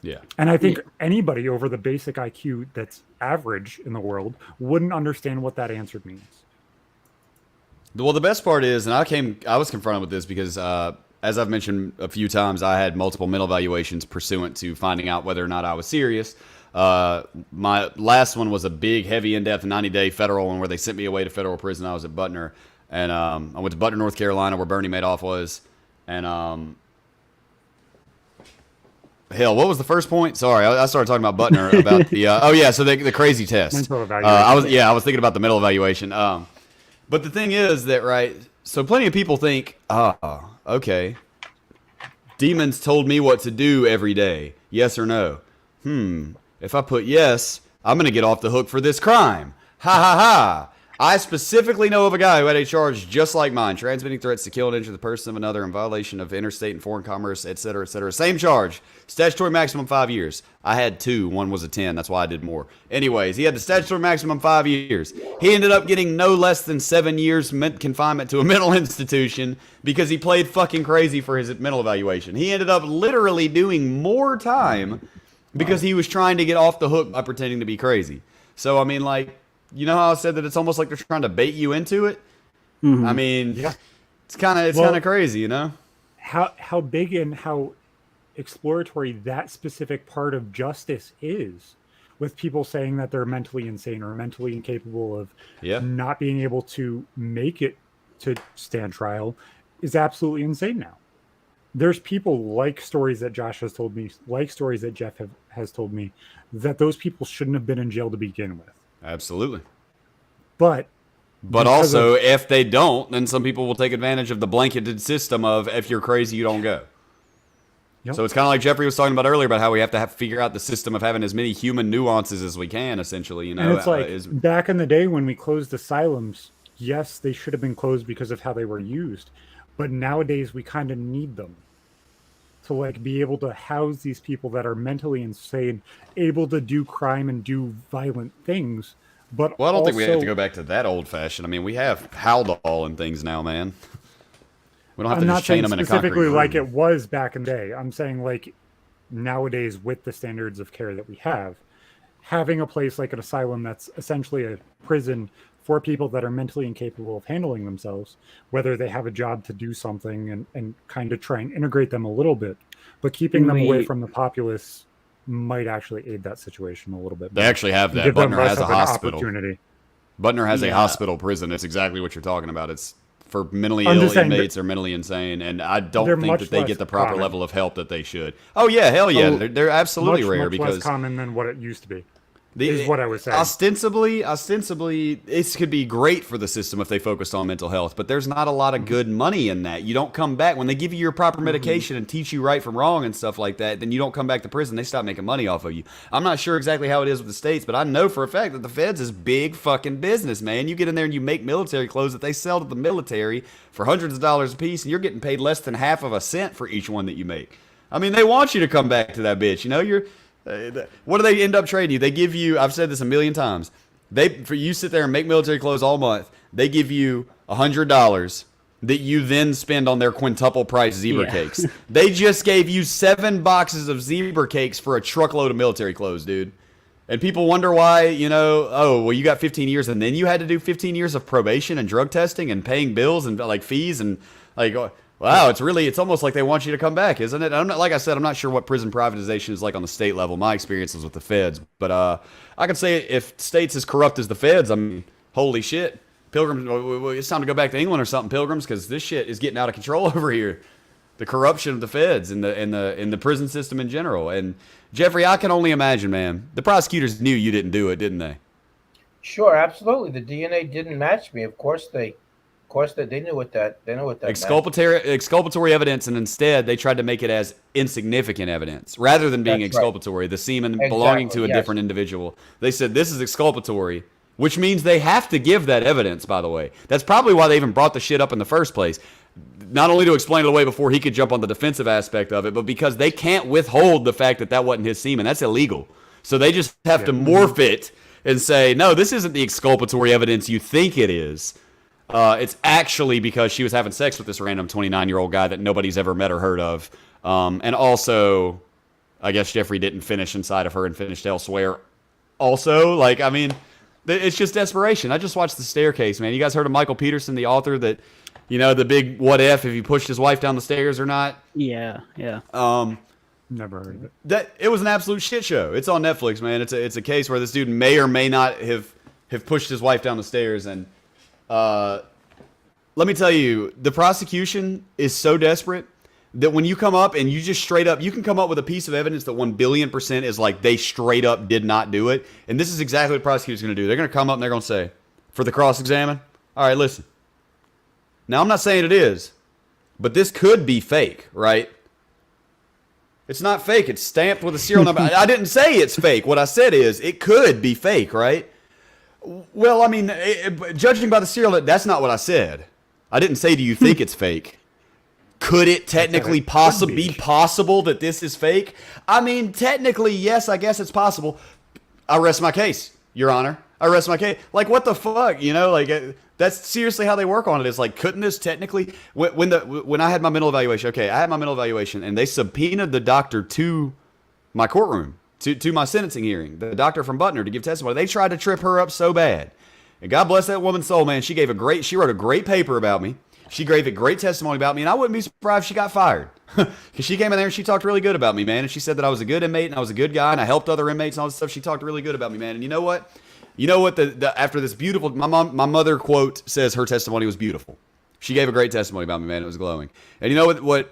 Yeah. And I think anybody over the basic IQ that's average in the world wouldn't understand what that answer means. Well, the best part is, and I was confronted with this because, as I've mentioned a few times, I had multiple mental evaluations pursuant to finding out whether or not I was serious. My last one was a big, heavy, in-depth 90-day federal one where they sent me away to federal prison. I was at Butner, and I went to Butner, North Carolina, where Bernie Madoff was, and hell, what was the first point? Sorry, I started talking about Butner about the so the crazy test. Mental evaluation. I was thinking about the mental evaluation. But the thing is that so plenty of people think, okay, demons told me what to do every day. Yes or no? If I put yes, I'm gonna get off the hook for this crime. Ha ha ha. I specifically know of a guy who had a charge just like mine, transmitting threats to kill and injure the person of another in violation of interstate and foreign commerce, etc., etc. Same charge. Statutory maximum 5 years. I had 2. One was a 10. That's why I did more. Anyways, he had the statutory maximum 5 years. He ended up getting no less than 7 years confinement to a mental institution because he played fucking crazy for his mental evaluation. He ended up literally doing more time because he was trying to get off the hook by pretending to be crazy. So, I mean, like, you know how I said that it's almost like they're trying to bait you into it? Mm-hmm. I mean, it's kind of crazy, you know? How big and how exploratory that specific part of justice is, with people saying that they're mentally insane or mentally incapable of not being able to make it to stand trial, is absolutely insane now. There's people like stories that Josh has told me, like stories that Jeff has told me, that those people shouldn't have been in jail to begin with. Absolutely. But also, if they don't, then some people will take advantage of the blanketed system of if you're crazy, you don't go. Yep. So it's kind of like Jeffrey was talking about earlier about how we have to figure out the system of having as many human nuances as we can, essentially. You know, and it's like back in the day when we closed asylums, yes, they should have been closed because of how they were used. But nowadays, we kind of need them to like be able to house these people that are mentally insane, able to do crime and do violent things. But I don't think we have to go back to that old fashioned. I mean, we have Haldol and things now, man. We don't have to just chain them in a concrete room. Specifically like it was back in the day. I'm saying like nowadays with the standards of care that we have, having a place like an asylum that's essentially a prison for people that are mentally incapable of handling themselves, whether they have a job to do something, and kind of try and integrate them a little bit. But keeping them away from the populace might actually aid that situation a little bit more. They actually have And that. give them Butner less has a of an hospital. opportunity. Butner has a Yeah. hospital prison. It's exactly what you're talking about. It's for mentally I'm ill just saying inmates or mentally insane, and I they're don't think much that they less get the proper common. level of help that they should. Oh yeah, hell yeah, Oh, they're absolutely much, rare much because less common than what it used to be. Is what I was saying. Ostensibly, this could be great for the system if they focused on mental health, but there's not a lot of good money in that. You don't come back when they give you your proper medication and teach you right from wrong and stuff like that. Then you don't come back to prison. They stop making money off of you. I'm not sure exactly how it is with the states, but I know for a fact that the feds is big fucking business, man. You get in there and you make military clothes that they sell to the military for hundreds of dollars a piece, and you're getting paid less than half of a cent for each one that you make. I mean, they want you to come back to that bitch. You know, what do they end up trading you? They give you, I've said this a million times, for you sit there and make military clothes all month, they give you $100 that you then spend on their quintuple price zebra Yeah. cakes. They just gave you 7 boxes of zebra cakes for a truckload of military clothes, dude. And people wonder why, oh, well, you got 15 years and then you had to do 15 years of probation and drug testing and paying bills and like fees and like, wow, it's almost like they want you to come back, isn't it? Like I said, I'm not sure what prison privatization is like on the state level. My experience is with the feds, but I can say if states as corrupt as the feds, I mean, holy shit, Pilgrims, it's time to go back to England or something, Pilgrims, because this shit is getting out of control over here. The corruption of the feds and the prison system in general. And Jeffrey, I can only imagine, man. The prosecutors knew you didn't do it, didn't they? Sure, absolutely. The DNA didn't match me. Of course they knew what that meant. Exculpatory evidence, and instead they tried to make it as insignificant evidence rather than being That's right. exculpatory. The semen belonging to a Yes. different individual. They said this is exculpatory, which means they have to give that evidence. By the way, that's probably why they even brought the shit up in the first place. Not only to explain it away before he could jump on the defensive aspect of it, but because they can't withhold the fact that wasn't his semen. That's illegal. So they just have to morph it and say, no, this isn't the exculpatory evidence you think it is. It's actually because she was having sex with this random 29-year-old guy that nobody's ever met or heard of. And also, I guess Jeffrey didn't finish inside of her and finished elsewhere. Also, like, I mean, it's just desperation. I just watched The Staircase, man. You guys heard of Michael Peterson, the author that, the big what if he pushed his wife down the stairs or not? Yeah. Never heard of it. That it was an absolute shit show. It's on Netflix, man. It's a case where this dude may or may not have pushed his wife down the stairs. And let me tell you, the prosecution is so desperate that when you come up and you just straight up, you can come up with a piece of evidence that 1,000,000,000% is like they straight up did not do it. And this is exactly what the prosecutor's going to do. They're going to come up and they're going to say, for the cross-examine, all right, listen. Now, I'm not saying it is, but this could be fake, right? It's not fake. It's stamped with a serial number. I didn't say it's fake. What I said is it could be fake, right? Well, I mean, judging by the serial, that's not what I said. I didn't say, do you think it's fake? Could it technically be possible that this is fake? I mean, technically, yes, I guess it's possible. I rest my case, Your Honor. I rest my case. Like, what the fuck? That's seriously how they work on it. It's like, couldn't this technically, when I had my mental evaluation, I had my mental evaluation, and they subpoenaed the doctor to my courtroom, to my sentencing hearing, the doctor from Butner, to give testimony. They tried to trip her up so bad. And God bless that woman's soul, man. She wrote a great paper about me. She gave a great testimony about me, and I wouldn't be surprised if she got fired. Because she came in there and she talked really good about me, man. And she said that I was a good inmate and I was a good guy and I helped other inmates and all this stuff. She talked really good about me, man. And you know what? After this beautiful, my mother, quote, says her testimony was beautiful. She gave a great testimony about me, man. It was glowing. And you know what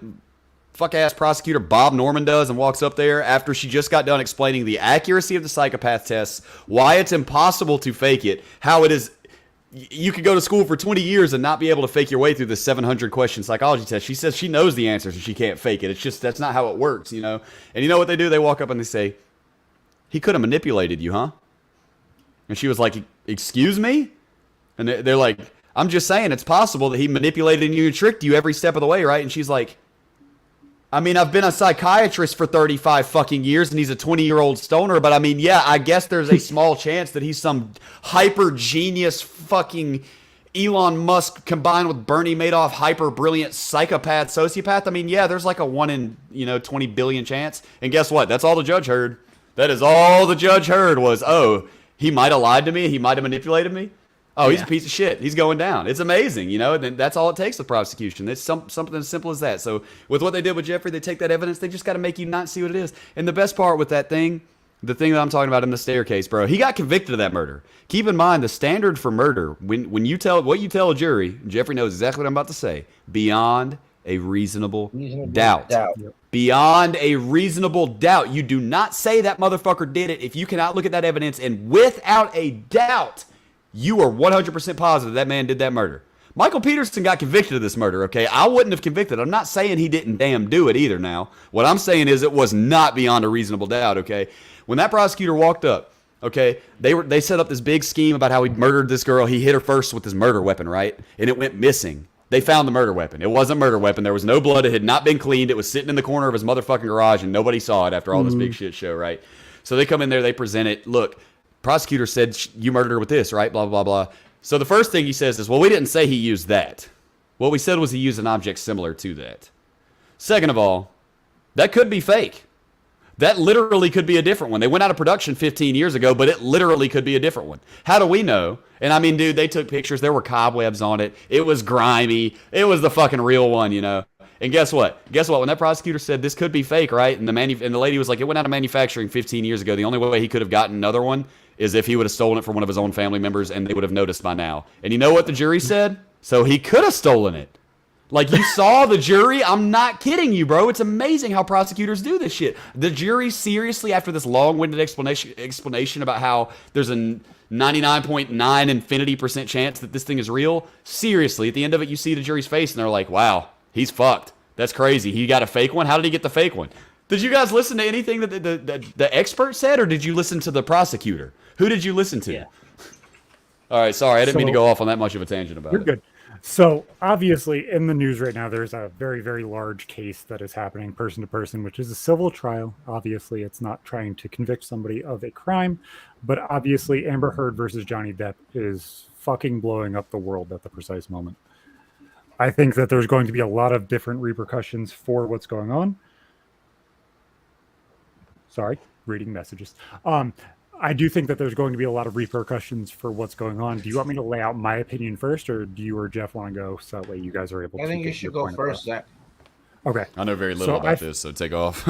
fuck-ass prosecutor Bob Norman does and walks up there after she just got done explaining the accuracy of the psychopath tests, why it's impossible to fake it, how it is. You could go to school for 20 years and not be able to fake your way through the 700-question psychology test. She says she knows the answers and she can't fake it. It's just, that's not how it works, And you know what they do? They walk up and they say, he could have manipulated you, huh? And she was like, excuse me? And they're like, I'm just saying it's possible that he manipulated you and tricked you every step of the way, right? And she's like, I mean, I've been a psychiatrist for 35 fucking years and he's a 20-year-old stoner, but I mean, yeah, I guess there's a small chance that he's some hyper genius fucking Elon Musk combined with Bernie Madoff hyper brilliant psychopath sociopath. I mean, yeah, there's like a 1 in 20 billion chance. And guess what? That's all the judge heard. That is all the judge heard was, oh, he might have lied to me. He might have manipulated me. Oh, he's a piece of shit. He's going down. It's amazing, you know. And that's all it takes with prosecution. It's something as simple as that. So with what they did with Jeffrey, they take that evidence. They just got to make you not see what it is. And the best part with that thing, the thing that I'm talking about in the staircase, bro, he got convicted of that murder. Keep in mind the standard for murder. When you tell a jury, Jeffrey knows exactly what I'm about to say. Beyond a reasonable doubt. Yep. Beyond a reasonable doubt. You do not say that motherfucker did it if you cannot look at that evidence and without a doubt, you are 100% positive that man did that murder. Michael Peterson got convicted of this murder, okay? I wouldn't have convicted. I'm not saying he didn't damn do it either now. What I'm saying is it was not beyond a reasonable doubt, okay? When that prosecutor walked up, okay, they set up this big scheme about how he murdered this girl. He hit her first with his murder weapon, right? And it went missing. They found the murder weapon. It wasn't a murder weapon. There was no blood. It had not been cleaned. It was sitting in the corner of his motherfucking garage, and nobody saw it after all this big shit show, right? So they come in there, they present it. Look, prosecutor said you murdered her with this, right? Blah, blah, blah. So the first thing he says is, well, we didn't say he used that. What we said was he used an object similar to that. Second of all, that could be fake. That literally could be a different one. They went out of production 15 years ago, but it literally could be a different one. How do we know? And I mean, dude, they took pictures. There were cobwebs on it. It was grimy. It was the fucking real one, you know. And guess what? When that prosecutor said this could be fake, right? And the lady was like, it went out of manufacturing 15 years ago. The only way he could have gotten another one is if he would have stolen it from one of his own family members, and they would have noticed by now. And you know what the jury said? So he could have stolen it. Like, you saw the jury? I'm not kidding you, bro. It's amazing how prosecutors do this shit. The jury, seriously, after this long-winded explanation about how there's a 99.9 infinity% chance that this thing is real, seriously, at the end of it, you see the jury's face, and they're like, wow, he's fucked. That's crazy. He got a fake one? How did he get the fake one? Did you guys listen to anything that the expert said, or did you listen to the prosecutor? Who did you listen to? Yeah. All right, sorry. I didn't mean to go off on that much of a tangent about it. You're good. So obviously in the news right now, there's a very, very large case that is happening person to person, which is a civil trial. Obviously, it's not trying to convict somebody of a crime, but obviously Amber Heard versus Johnny Depp is fucking blowing up the world at the precise moment. I think that there's going to be a lot of different repercussions for what's going on. Sorry, reading messages. I do think that there's going to be a lot of repercussions for what's going on. Do you want me to lay out my opinion first, or do you or Jeff want to go so that way you guys are able to? I think you should go first, Zach. Okay. I know very little about this, so take off.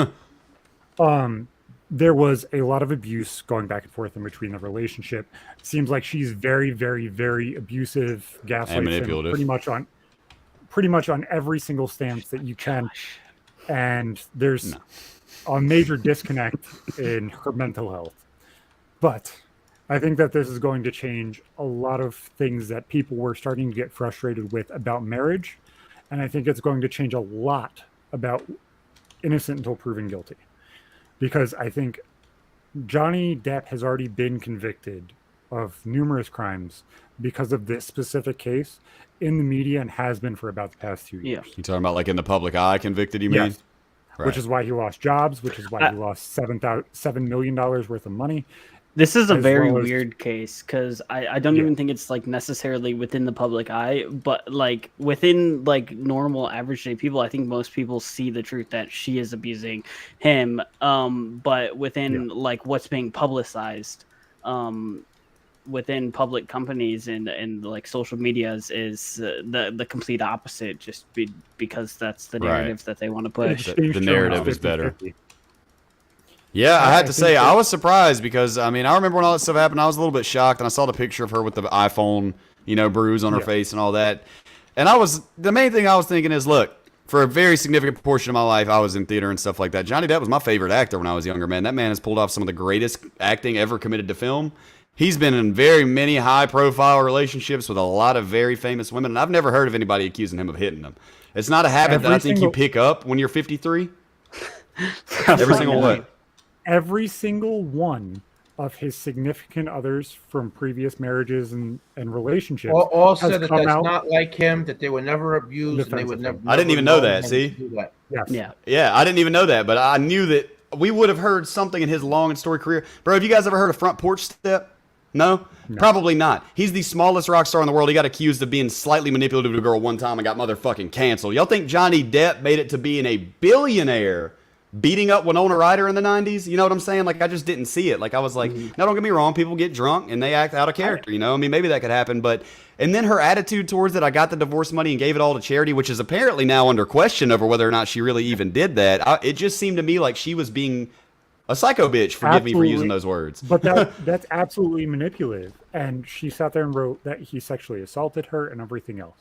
There was a lot of abuse going back and forth in between the relationship. Seems like she's very, very, very abusive, gaslights him manipulative. pretty much on every single stance that you can. And there's a major disconnect in her mental health. But I think that this is going to change a lot of things that people were starting to get frustrated with about marriage. And I think it's going to change a lot about innocent until proven guilty. Because I think Johnny Depp has already been convicted of numerous crimes because of this specific case in the media, and has been for about the past 2 years. You talking about like in the public eye convicted, you mean? Yes. Right. Which is why he lost jobs, which is why he lost $7 million worth of money. This is a very weird case because I don't even think it's like necessarily within the public eye, but like within like normal average day people, I think most people see the truth that she is abusing him. But within like what's being publicized, within public companies and like social medias is the complete opposite, just because that's the narrative that they want to push. The narrative is better. Yeah, I had to say, I was surprised because, I mean, I remember when all that stuff happened, I was a little bit shocked, and I saw the picture of her with the iPhone, bruise on her face and all that. And the main thing I was thinking is, look, for a very significant portion of my life, I was in theater and stuff like that. Johnny Depp was my favorite actor when I was younger, man. That man has pulled off some of the greatest acting ever committed to film. He's been in very many high-profile relationships with a lot of very famous women, and I've never heard of anybody accusing him of hitting them. It's not a habit that I think you pick up when you're 53. Every single one. Every single one of his significant others from previous marriages and relationships all said that that's not like him, that they were never abused, and they would never. I didn't even know that. See? Yes. Yeah, I didn't even know that, but I knew that we would have heard something in his long and storied career. Bro, have you guys ever heard of Front Porch Step? No? Probably not. He's the smallest rock star in the world. He got accused of being slightly manipulative to a girl one time and got motherfucking canceled. Y'all think Johnny Depp made it to being a billionaire beating up Winona Ryder in the 90s. You know what I'm saying? Like, I just didn't see it. Like, I was like, now don't get me wrong, people get drunk and they act out of character, you know? I mean, maybe that could happen, but, and then her attitude towards it, I got the divorce money and gave it all to charity, which is apparently now under question over whether or not she really even did that. It just seemed to me like she was being a psycho bitch. Forgive me for using those words. But that's absolutely manipulative. And she sat there and wrote that he sexually assaulted her and everything else.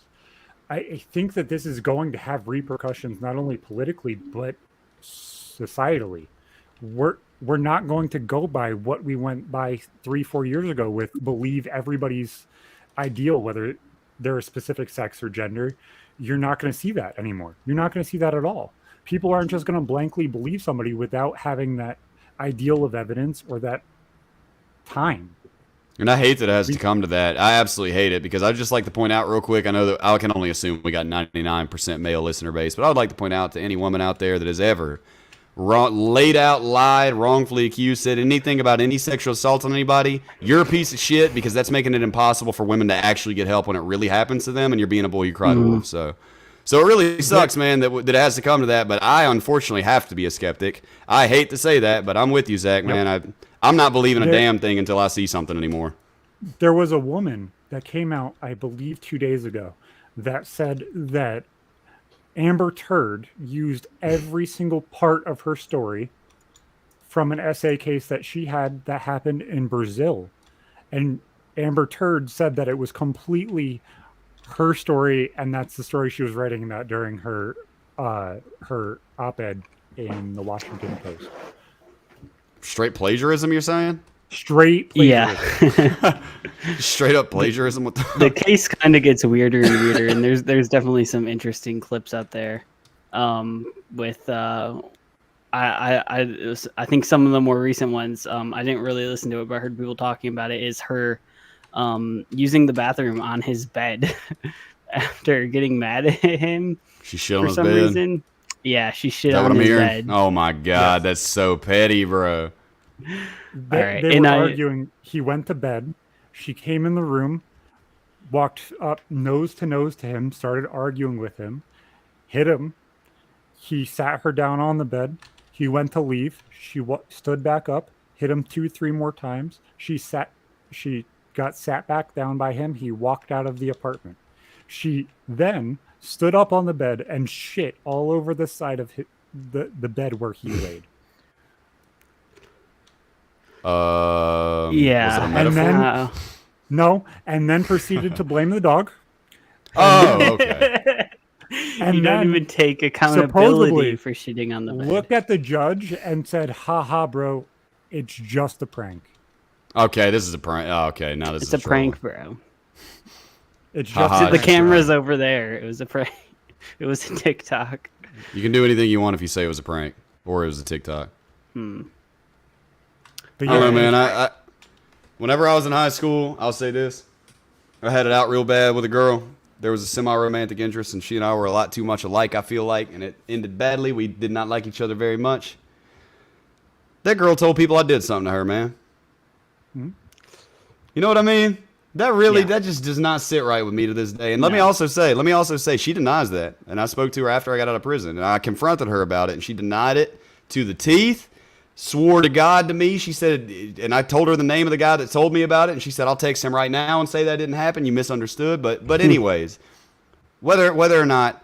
I think that this is going to have repercussions, not only politically, but societally. We're not going to go by what we went by 3-4 years ago with believe everybody's ideal, whether they're a specific sex or gender. You're not going to see that anymore. You're not going to see that at all. People aren't just going to blankly believe somebody without having that ideal of evidence or that time. And I hate that it has to come to that. I absolutely hate it, because I'd just like to point out real quick, I know that I can only assume we got 99% male listener base, but I would like to point out to any woman out there that has ever laid out, lied, wrongfully accused, said anything about any sexual assault on anybody, you're a piece of shit, because that's making it impossible for women to actually get help when it really happens to them, and you're being a boy who cried wolf. So it really sucks, man, that it has to come to that, but I unfortunately have to be a skeptic. I hate to say that, but I'm with you, Zach, man. I'm not believing a damn thing until I see something anymore. There was a woman that came out, I believe 2 days ago, that said that Amber Turd used every single part of her story from an essay case that she had that happened in Brazil. And Amber Turd said that it was completely her story, and that's the story she was writing about during her op-ed in the Washington Post. Straight plagiarism, you're saying? Straight plagiarism. Yeah. Straight up plagiarism. The case kind of gets weirder and weirder, and there's definitely some interesting clips out there. With I think some of the more recent ones, I didn't really listen to it, but I heard people talking about it. Is her using the bathroom on his bed after getting mad at him. She shit on for his some bed. Reason. Yeah, she shit on his his bed. Oh my god, that's so petty, bro. They were arguing. He went to bed. She came in the room, walked up nose to him, started arguing with him, hit him. He sat her down on the bed. He went to leave. She stood back up, hit him 2-3 more times. She got sat back down by him. He walked out of the apartment. She then stood up on the bed and shit all over the side of the bed where he laid. Yeah. Was it a metaphor? And then proceeded to blame the dog. Oh, okay. And you don't even take accountability for shitting on the bed. Looked at the judge and said, "Ha, bro, it's just a prank." Okay, this is a prank. Oh, okay, now this it's is a prank, bro. It's just the it's camera's over there. It was a prank. It was a TikTok. You can do anything you want if you say it was a prank or it was a TikTok. But I don't know, man. I whenever I was in high school, I'll say this: I had it out real bad with a girl. There was a semi-romantic interest, and she and I were a lot too much alike, I feel like, and it ended badly. We did not like each other very much. That girl told people I did something to her, man. You know what I mean? That just does not sit right with me to this day. And let me also say, she denies that. And I spoke to her after I got out of prison, and I confronted her about it, and she denied it to the teeth. Swore to God to me. She said, and I told her the name of the guy that told me about it, and she said, I'll text him right now and say that didn't happen. You misunderstood. But anyways, whether or not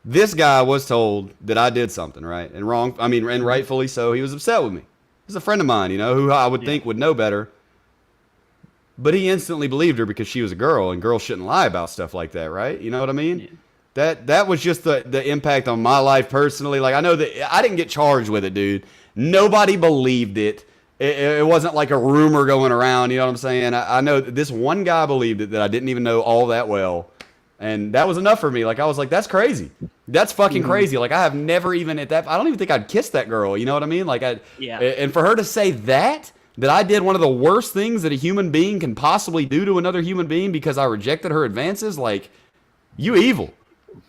this guy was told that I did something right and wrong, and rightfully so, he was upset with me. He's a friend of mine, who I would think would know better. But he instantly believed her because she was a girl, and girls shouldn't lie about stuff like that, right? You know what I mean? Yeah. That was just the impact on my life personally. Like, I know that I didn't get charged with it, dude. Nobody believed it. It wasn't like a rumor going around, you know what I'm saying? I know that this one guy believed it that I didn't even know all that well. And that was enough for me. Like, I was like, that's crazy. That's fucking crazy. Like, I have never even I don't even think I'd kiss that girl, you know what I mean? Like, and for her to say that I did one of the worst things that a human being can possibly do to another human being because I rejected her advances, like, you evil.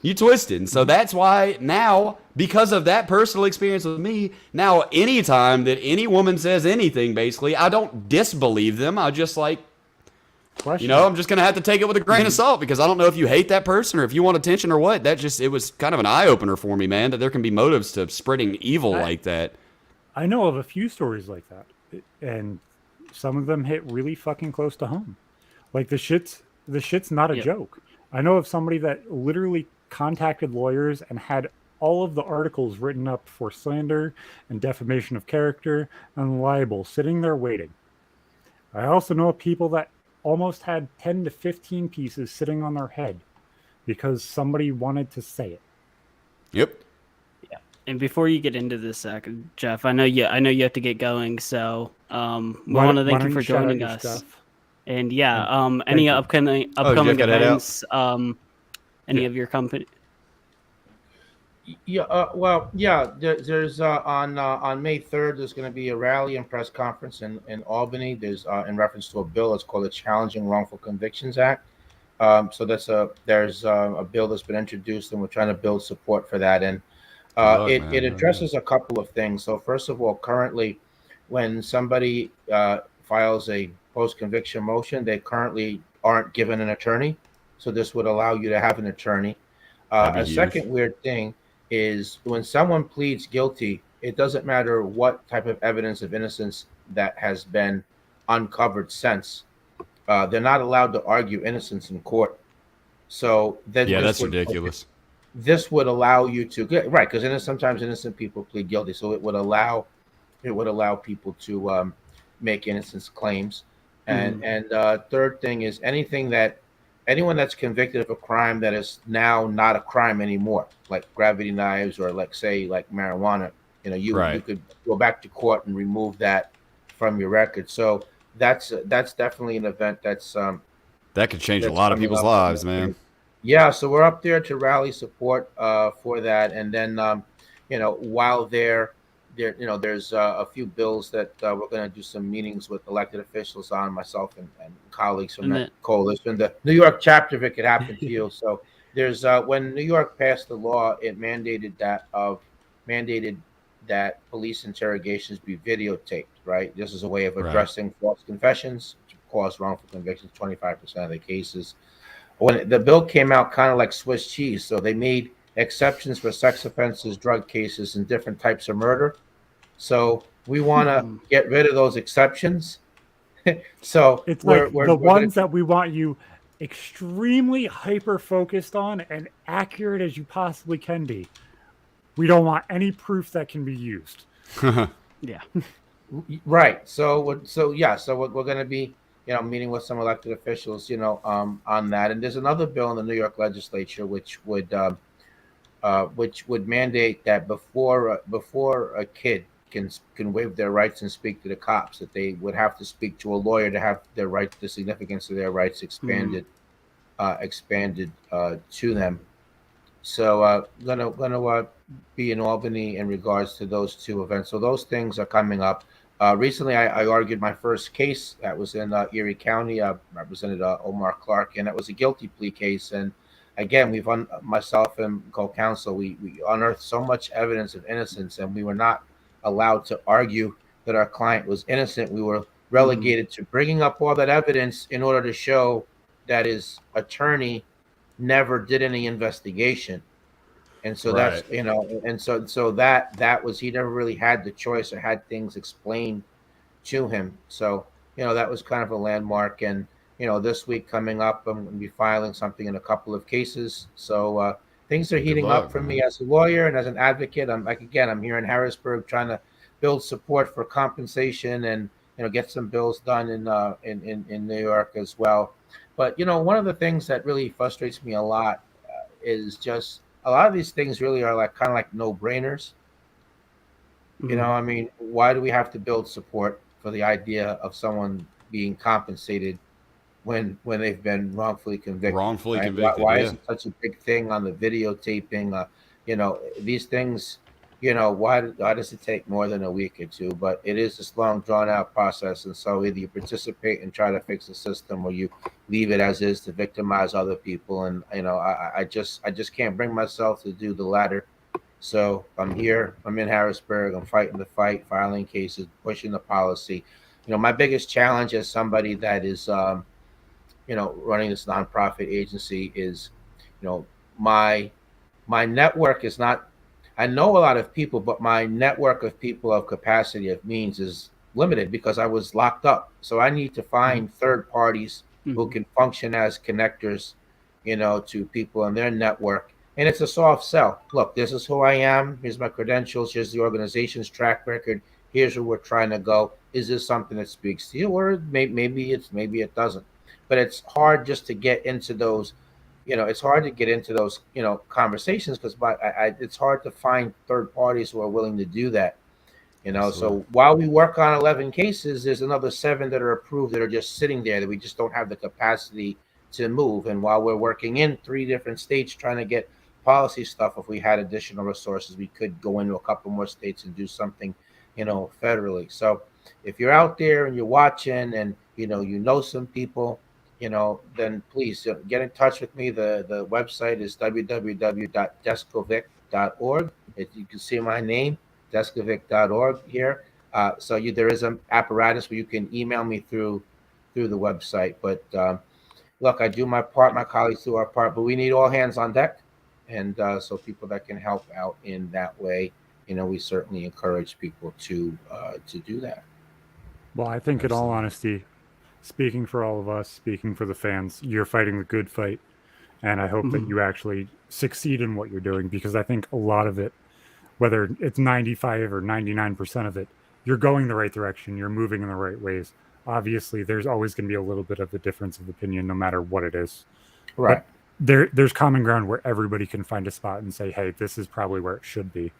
You twisted. And so that's why now, because of that personal experience with me, now anytime that any woman says anything, basically, I don't disbelieve them. I just Question. I'm just going to have to take it with a grain of salt because I don't know if you hate that person or if you want attention or what. It was kind of an eye-opener for me, man, that there can be motives to spreading evil like that. I know of a few stories like that, and some of them hit really fucking close to home. Like the shit's not a joke. I know of somebody that literally contacted lawyers and had all of the articles written up for slander and defamation of character and libel sitting there waiting. I also know of people that almost had 10 to 15 pieces sitting on their head because somebody wanted to say it. Yep. Yeah. And before you get into this, Jeff, I know you have to get going, so we want to thank you for joining us. Stuff? And any upcoming events, any of your company? There's on May 3rd, there's going to be a rally and press conference in Albany. There's in reference to a bill. It's called the Challenging Wrongful Convictions Act. So there's a bill that's been introduced, and we're trying to build support for that. And it addresses a couple of things. So first of all, currently, when somebody files a post-conviction motion, they currently aren't given an attorney. So this would allow you to have an attorney. A second weird thing is when someone pleads guilty, it doesn't matter what type of evidence of innocence that has been uncovered since. They're not allowed to argue innocence in court. So that's ridiculous. This would allow you to right, because sometimes innocent people plead guilty. So it would allow people to make innocence claims. And third thing is anyone that's convicted of a crime that is now not a crime anymore, like gravity knives or like marijuana, you could go back to court and remove that from your record. So that's definitely an event that could change a lot of people's lives, man. Yeah, so we're up there to rally support for that, and then while there's a few bills that we're going to do some meetings with elected officials on, myself and colleagues from the coalition. The New York chapter, if it could happen to you. So there's when New York passed the law, it mandated that police interrogations be videotaped. Right, this is a way of addressing false confessions, which cause wrongful convictions, 25% of the cases. When the bill came out, kind of like Swiss cheese, so they made exceptions for sex offenses, drug cases, and different types of murder. So we want to get rid of those exceptions. So it's we're the ones that we want you extremely hyper focused on and accurate as you possibly can be. We don't want any proof that can be used. Yeah. Right. So we're going to be meeting with some elected officials on that. And there's another bill in the New York legislature which would mandate that before a kid can waive their rights and speak to the cops, that they would have to speak to a lawyer to have their rights, the significance of their rights expanded to them. So gonna be in Albany in regards to those two events. So those things are coming up. Recently, I argued my first case that was in Erie County. I represented Omar Clark, and that was a guilty plea case. And again, myself and co-counsel, we unearthed so much evidence of innocence, and we were not allowed to argue that our client was innocent. We were relegated to bringing up all that evidence in order to show that his attorney never did any investigation. And so that's, and so that was, he never really had the choice or had things explained to him. So, that was kind of a landmark. And, this week coming up, I'm going to be filing something in a couple of cases. So things are heating up for me as a lawyer and as an advocate. I'm here in Harrisburg trying to build support for compensation and, get some bills done in New York as well. But, one of the things that really frustrates me a lot is just, a lot of these things really are kind of like no-brainers. I mean, why do we have to build support for the idea of someone being compensated when they've been wrongfully convicted? Why is it such a big thing on the videotaping? These things, why does it take more than a week or two? But it is this long, drawn-out process, and so either you participate and try to fix the system, or you leave it as is to victimize other people. And I just can't bring myself to do the latter. So I'm here. I'm in Harrisburg. I'm fighting the fight, filing cases, pushing the policy. My biggest challenge as somebody that is running this nonprofit agency is, my network is not. I know a lot of people, but my network of people of capacity of means is limited because I was locked up. So I need to find third parties who can function as connectors, to people in their network. And it's a soft sell. Look, this is who I am. Here's my credentials. Here's the organization's track record. Here's where we're trying to go. Is this something that speaks to you, or maybe it doesn't? But it's hard just to get into those. It's hard to get into those conversations because it's hard to find third parties who are willing to do that. Absolutely. So while we work on 11 cases, there's another 7 that are approved that are just sitting there that we just don't have the capacity to move. And while we're working in 3 different states trying to get policy stuff, if we had additional resources, we could go into a couple more states and do something, federally. So if you're out there and you're watching and some people, then please get in touch with me. The website is www.deskovic.org. You can see my name, deskovic.org here. There is an apparatus where you can email me through the website. But look, I do my part, my colleagues do our part, but we need all hands on deck. And so people that can help out in that way, we certainly encourage people to do that. Well, I think in all honesty, speaking for all of us, speaking for the fans, you're fighting the good fight. And I hope that you actually succeed in what you're doing, because I think a lot of it, whether it's 95 or 99% of it, you're going the right direction. You're moving in the right ways. Obviously, there's always going to be a little bit of a difference of opinion, no matter what it is. Right. But there's common ground where everybody can find a spot and say, hey, this is probably where it should be.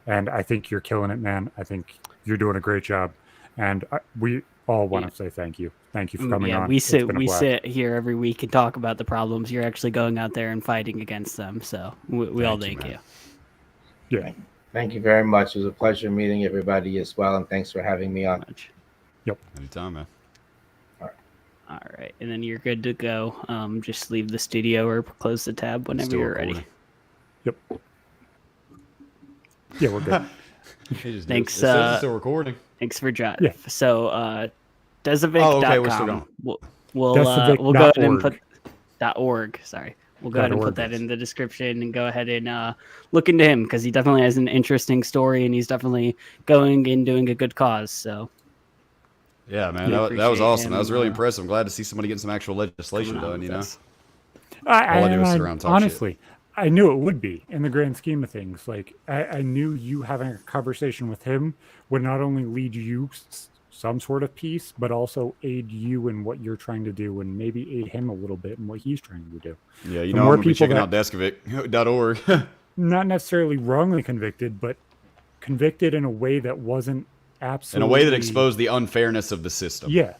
And I think you're killing it, man. I think you're doing a great job. And we all want to say thank you. Thank you for coming on. We sit here every week and talk about the problems. You're actually going out there and fighting against them. So we all thank you. Yeah. Thank you very much. It was a pleasure meeting everybody as well. And thanks for having me on. Yep. Anytime, man. All right. And then you're good to go. Just leave the studio or close the tab whenever you're ready. Yep. Yeah, we're good. Thanks. It's still recording. Thanks for Jeff. Yeah. So, Deskovic.com. Okay, we're still going. We'll go ahead and put .org. Sorry. We'll go ahead and put that in the description and go ahead and look into him, because he definitely has an interesting story and he's definitely going and doing a good cause. So. Yeah, man, that was awesome. That was really impressive. I'm glad to see somebody getting some actual legislation done. All I do is sit around and talk honestly, shit. I knew it would be in the grand scheme of things. Like I knew you having a conversation with him would not only lead you some sort of peace, but also aid you in what you're trying to do, and maybe aid him a little bit in what he's trying to do. Yeah, I'm going to be checking out Deskovic.org. Not necessarily wrongly convicted, but convicted in a way that wasn't absolutely... in a way that exposed the unfairness of the system. Yeah.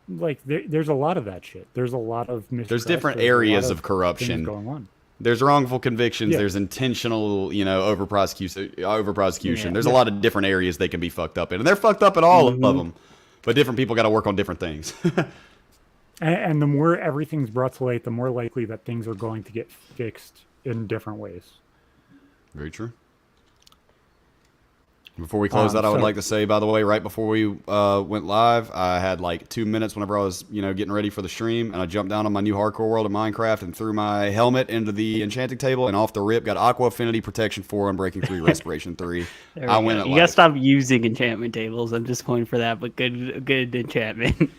Like, there's a lot of that shit. There's a lot of mistrust. There's different areas of corruption going on. There's wrongful convictions. Yeah. There's intentional, over prosecution. Yeah. There's a lot of different areas they can be fucked up in, and they're fucked up in all of them. But different people got to work on different things. And the more everything's brought to light, the more likely that things are going to get fixed in different ways. Very true. Before we close that, I would like to say, by the way, right before we went live, I had like 2 minutes whenever I was, getting ready for the stream, and I jumped down on my new hardcore world of Minecraft and threw my helmet into the enchanting table, and off the rip got Aqua Affinity, Protection 4, Unbreaking 3, Respiration 3. I win it. You gotta stop using enchantment tables. I'm disappointed for that, but good enchantment.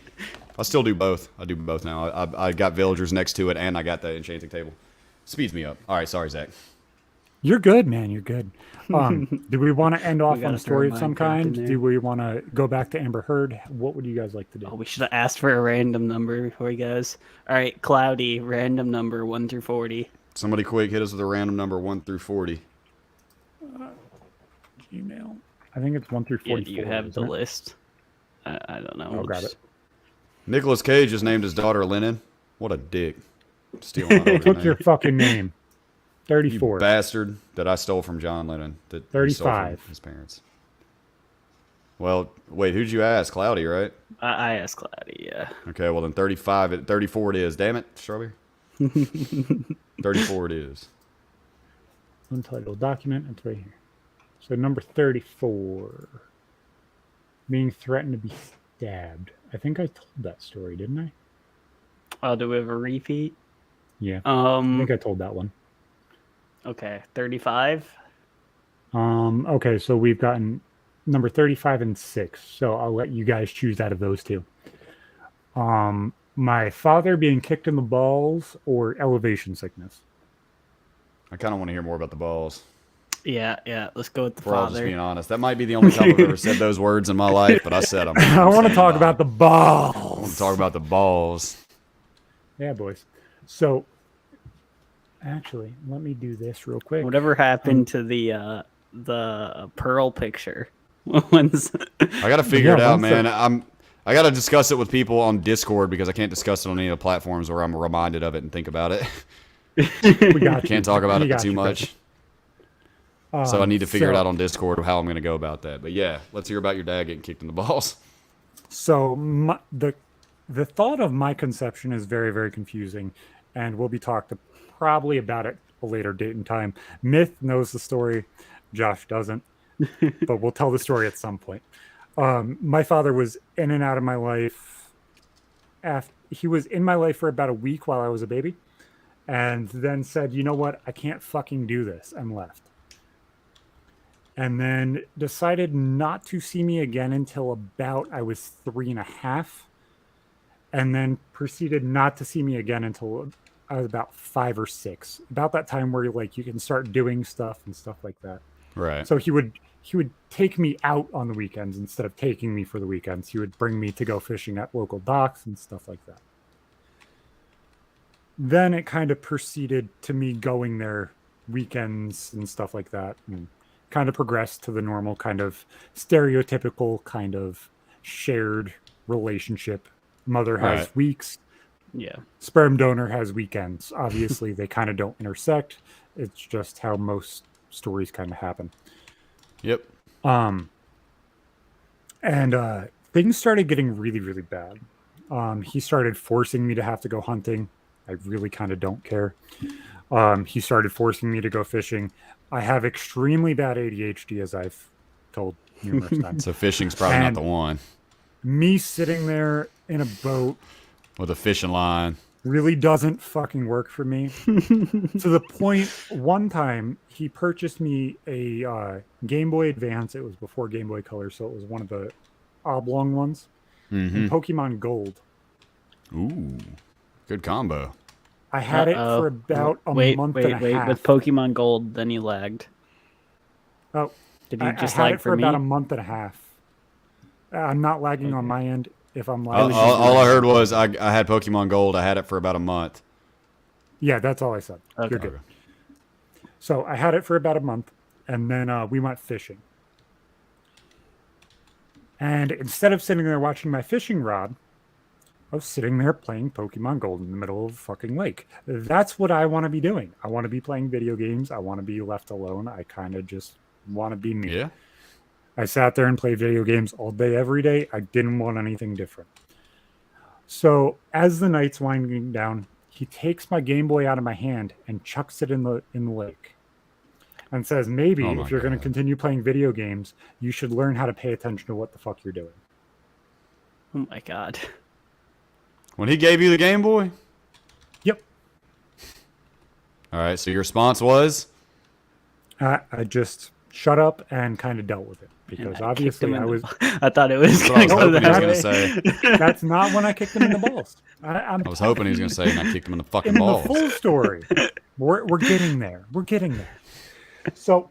I still do both. I do both now. I got villagers next to it, and I got the enchanting table. Speeds me up. All right, sorry, Zach. You're good, man. You're good. Do we want to end off on a story of some kind? Do we want to go back to Amber Heard? What would you guys like to do? Oh, we should have asked for a random number before he goes. All right, Cloudy, random number 1 through 40. Somebody quick hit us with a random number 1 through 40. Gmail. I think it's 1 through 44. Yeah, do you have the list? I don't know. I'll grab it. Nicolas Cage just named his daughter Lennon. What a dick. Stealing my Took your fucking name. 34. You bastard that I stole from John Lennon. That 35. His parents. Well, wait, who'd you ask? Cloudy, right? I asked Cloudy, yeah. Okay, well then 34 it is. Damn it, Strawberry. 34 it is. Untitled document. It's right here. So number 34. Being threatened to be stabbed. I think I told that story, didn't I? Oh, do we have a repeat? Yeah, I think I told that one. Okay, 35. Okay, so we've gotten number 35 and 6. So I'll let you guys choose out of those two. My father being kicked in the balls or elevation sickness. I kind of want to hear more about the balls. Yeah. Let's go with the We're all just father. being honest. That might be the only time I've ever said those words in my life, but I said them. I want to talk about the I want balls. to talk about the balls. Yeah, boys. So, actually, let me do this real quick. Whatever happened to the pearl picture? When's I got to figure Yeah, it out, once the- man. I got to discuss it with people on Discord because I can't discuss it on any of the platforms where I'm reminded of it and think about it. We got you. Can't talk about We it got too you, much. brother. So I need to figure it so- out on Discord how I'm going to go about that. But yeah, let's hear about your dad getting kicked in the balls. So the thought of my conception is very, very confusing, and we'll be talked probably about it a later date and time. Myth knows the story, Josh doesn't, but we'll tell the story at some point. My father was in and out of my life. He was in my life for about a week while I was a baby, and then said, "You know what? I can't fucking do this," and left. And then decided not to see me again until about I was 3.5, and then proceeded not to see me again until I was about 5 or 6. About that time where like you can start doing stuff and stuff like that. Right. So he would take me out on the weekends instead of taking me for the weekends. He would bring me to go fishing at local docks and stuff like that. Then it kind of proceeded to me going there weekends and stuff like that, and kind of progressed to the normal kind of stereotypical kind of shared relationship. Mother has Right. weeks, Yeah. sperm donor has weekends. Obviously, they kind of don't intersect. It's just how most stories kind of happen. Yep. And things started getting really, really bad. He started forcing me to have to go hunting. I really kind of don't care. He started forcing me to go fishing. I have extremely bad ADHD, as I've told numerous times. So fishing's probably And- not the one Me sitting there in a boat with a fishing line. really doesn't fucking work for me. To the point, one time he purchased me a Game Boy Advance. It was before Game Boy Color, so it was one of the oblong ones. Mm-hmm. And Pokemon Gold. Ooh, good combo. I had it for about a month and a half. With Pokemon Gold, then you lagged. Oh, Did you I just had lag it for for me? about a month and a half. I'm not lagging on my end. If I'm All, lagging, all I heard was I had Pokemon Gold. I had it for about a month. yeah, that's all I said. Okay. You're good. So I had it for about a month, and then we went fishing. And instead of sitting there watching my fishing rod, I was sitting there playing Pokemon Gold in the middle of a fucking lake. That's what I want to be doing. I want to be playing video games. I want to be left alone. I kind of just want to be me. Yeah. I sat there and played video games all day, every day. I didn't want anything different. So as the night's winding down, he takes my Game Boy out of my hand and chucks it in the lake, and says, "Maybe Oh my if you're going to God. continue playing video games, you should learn how to pay attention to what the fuck you're doing." Oh my god. When he gave you the Game Boy? Yep. All right, so your response was? I just shut up and kind of dealt with it because Man, I kicked obviously him in I the was. I thought it was That's what I going was to go hoping he was that going to way. say. That's not when I kicked him in the balls. I was hoping he was going to say, and I kicked him in the fucking In balls. the full story. We're getting there. We're getting there. So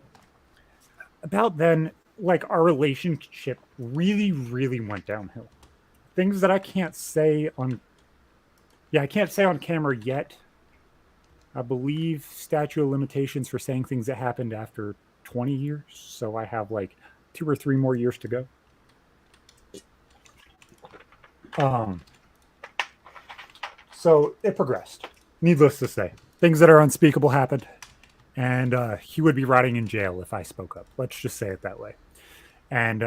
about then, like our relationship really, really went downhill. Things that I can't say on. Yeah, I can't say on camera yet. I believe statute of limitations for saying things that happened after 20 years. So I have like 2 or 3 more years to go. So it progressed. Needless to say, things that are unspeakable happened, and he would be rotting in jail if I spoke up. Let's just say it that way. And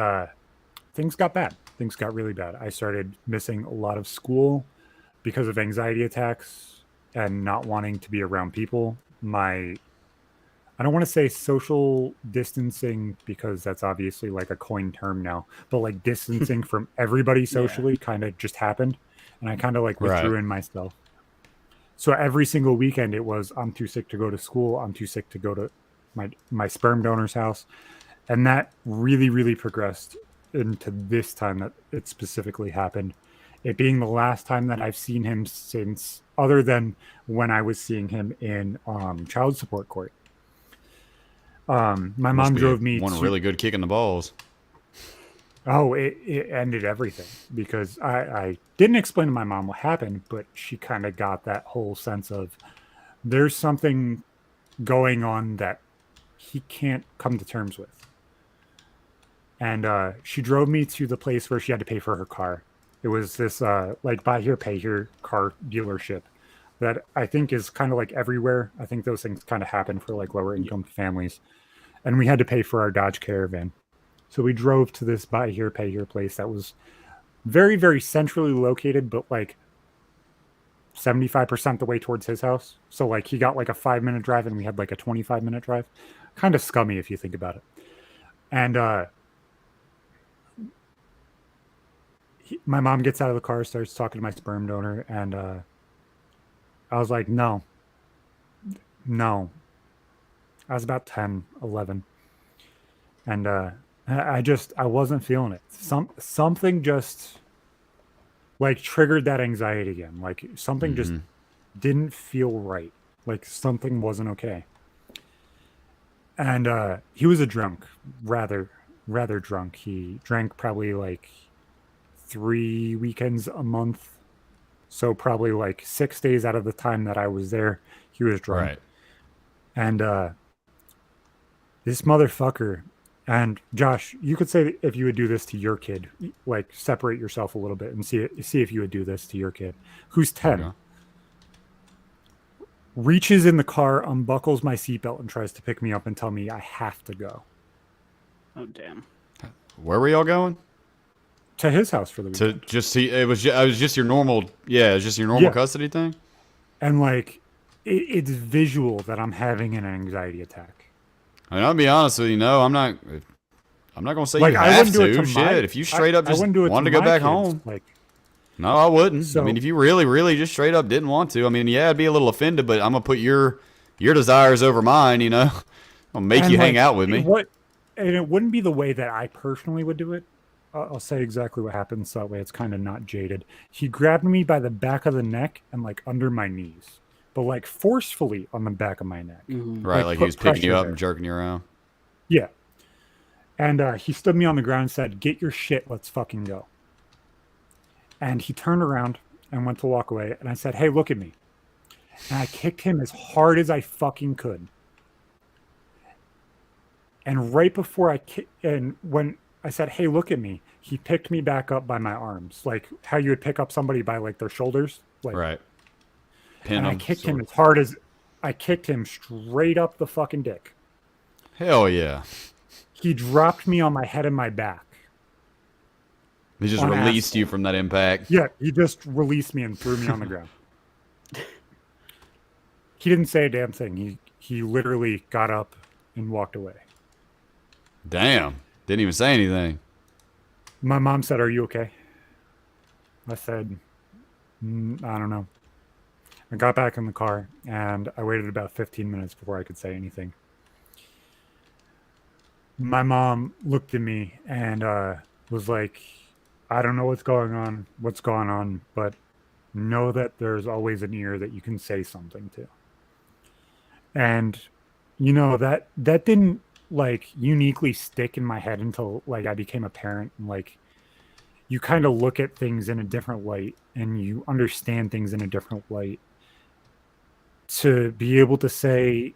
things got bad. Things got really bad. I started missing a lot of school because of anxiety attacks and not wanting to be around people. I don't want to say social distancing because that's obviously like a coined term now, but like distancing from everybody socially kind of just happened. And I kind of like withdrew Right. in myself. So every single weekend it was, I'm too sick to go to school. I'm too sick to go to my sperm donor's house. And that really, really progressed into this time that it specifically happened. It being the last time that I've seen him since, other than when I was seeing him in child support court. My mom drove me one to, really good kick in the balls. Oh, it ended everything because I didn't explain to my mom what happened, but she kind of got that whole sense of there's something going on that he can't come to terms with. And she drove me to the place where she had to pay for her car. It was this like buy here, pay here car dealership that I think is kind of like everywhere. I think those things kind of happen for like lower income families. And we had to pay for our Dodge Caravan. So we drove to this buy here, pay here place that was very, very centrally located, but like 75% the way towards his house. So like he got like a 5-minute drive and we had like a 25-minute drive. Kind of scummy if you think about it. And my mom gets out of the car, starts talking to my sperm donor, and I was like, no. I was about 10, 11. And I wasn't feeling it. Something just like triggered that anxiety again. Like something just didn't feel right. Like something wasn't okay. And he was a drunk, rather drunk. He drank probably like 3 weekends a month. So probably like 6 days out of the time that I was there, he was drunk. Right. And this motherfucker. And Josh, you could say if you would do this to your kid, like separate yourself a little bit and see if you would do this to your kid, who's 10. Okay. Reaches in the car, unbuckles my seatbelt, and tries to pick me up and tell me I have to go. Oh damn! Where were y'all going? To his house for the weekend. To just see, it was just your normal, it was just your normal custody thing. And like, it's visual that I'm having an anxiety attack. I mean, I'll be honest with you. No, I'm not gonna say Like, you I have wouldn't do it to. to Shit, if you straight up just wanted to go my back kids. home, Like, no, I wouldn't. So- I mean, if you really, really just straight up didn't want to, I mean, yeah, I'd be a little offended, but I'm gonna put your desires over mine. You know, I'll make you hang out with me. And it wouldn't be the way that I personally would do it. I'll say exactly what happened, so that way it's kind of not jaded. He grabbed me by the back of the neck and like under my knees, but like forcefully on the back of my neck. Right, like he put was picking you pressure up there. and jerking you around. Yeah. And he stood me on the ground and said, "Get your shit, let's fucking go." And he turned around and went to walk away. And I said, "Hey, look at me." And I kicked him as hard as I fucking could. And right before when I said, "Hey, look at me," he picked me back up by my arms, like how you would pick up somebody by like their shoulders. Like, Right. Pin and I him, kicked sort him of. as hard as I kicked him straight up the fucking dick. Hell yeah. He dropped me on my head and my back. He just On released asphalt. you from that impact. Yeah, he just released me and threw me on the ground. He didn't say a damn thing. He literally got up and walked away. Damn. Didn't even say anything. My mom said, "Are you okay?" I said, "I don't know." I got back in the car and I waited about 15 minutes before I could say anything. My mom looked at me and was like, "I don't know what's going on, but know that there's always an ear that you can say something to." And you know, that didn't like uniquely stick in my head until like I became a parent, and like you kind of look at things in a different light and you understand things in a different light. To be able to say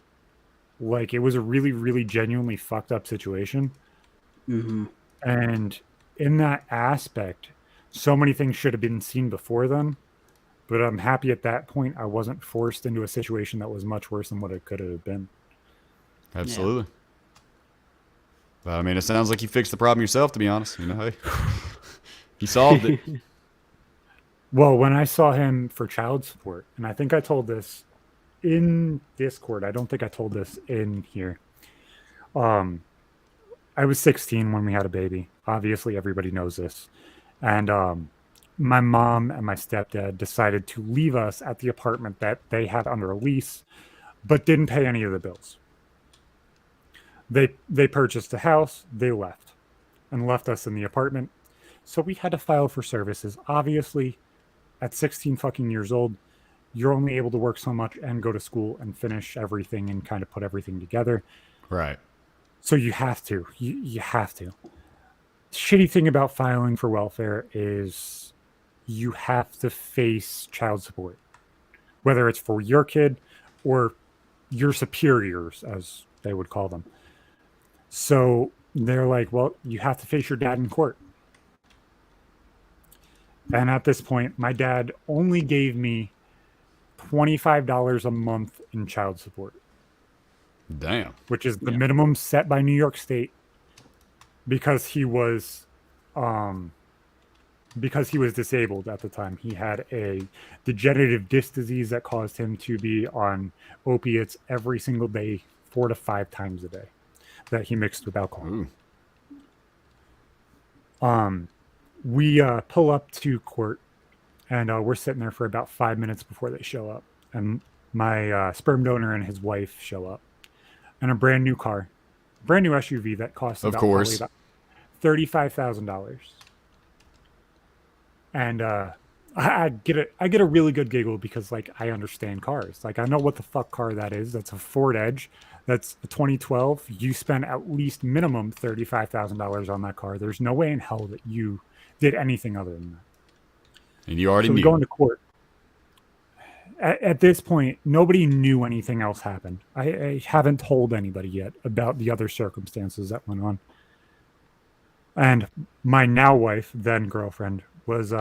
like it was a really, really genuinely fucked up situation. And in that aspect, so many things should have been seen before then. But I'm happy at that point I wasn't forced into a situation that was much worse than what it could have been. Absolutely. But I mean, it sounds like you fixed the problem yourself, to be honest. You know, hey, you solved it. Well, when I saw him for child support, and I think I told this in Discord, I don't think I told this in here. I was 16 when we had a baby. Obviously, everybody knows this. And my mom and my stepdad decided to leave us at the apartment that they had under a lease, but didn't pay any of the bills. They purchased a house, they left, and left us in the apartment. So we had to file for services. Obviously, at 16 fucking years old, you're only able to work so much and go to school and finish everything and kind of put everything together. Right. So you have to. You have to. Shitty thing about filing for welfare is you have to face child support, whether it's for your kid or your superiors, as they would call them. So they're like, well, you have to face your dad in court. And at this point, my dad only gave me $25 a month in child support, Damn. which is the minimum set by New York State because he was disabled at the time. He had a degenerative disc disease that caused him to be on opiates every single day, 4 to 5 times a day, that he mixed with alcohol. Ooh. We pull up to court, and we're sitting there for about 5 minutes before they show up. And my sperm donor and his wife show up, and a brand new car, brand new SUV that costs Of about, course, about $35,000. And I get a really good giggle because like I understand cars. Like I know what the fuck car that is. That's a Ford Edge. That's a 2012. You spend at least minimum $35,000 on that car. There's no way in hell that you did anything other than that. And you already So we knew. go into court. At this point, nobody knew anything else happened. I haven't told anybody yet about the other circumstances that went on. And my now wife, then girlfriend, was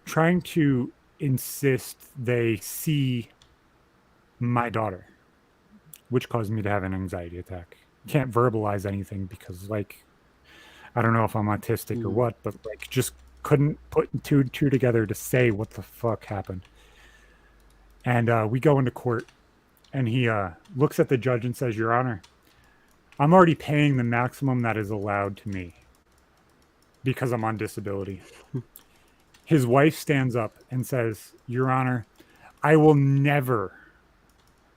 trying to insist they see my daughter, which caused me to have an anxiety attack. Can't verbalize anything because, like, I don't know if I'm autistic or what, but like, just couldn't put two together to say what the fuck happened. And we go into court, and he looks at the judge and says, "Your Honor, I'm already paying the maximum that is allowed to me because I'm on disability." His wife stands up and says, "Your Honor, I will never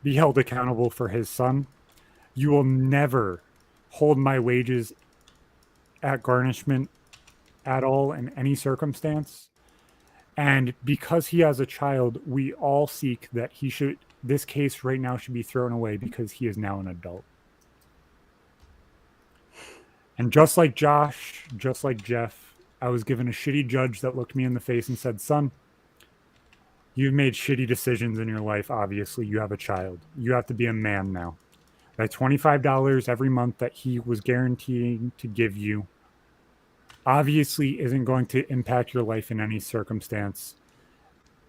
be held accountable for his son. You will never hold my wages at garnishment at all in any circumstance. And because he has a child, we all seek that this case right now should be thrown away because he is now an adult." And just like Josh, just like Jeff, I was given a shitty judge that looked me in the face and said, "Son, you've made shitty decisions in your life. Obviously, you have a child. You have to be a man now. That $25 every month that he was guaranteeing to give you obviously isn't going to impact your life in any circumstance.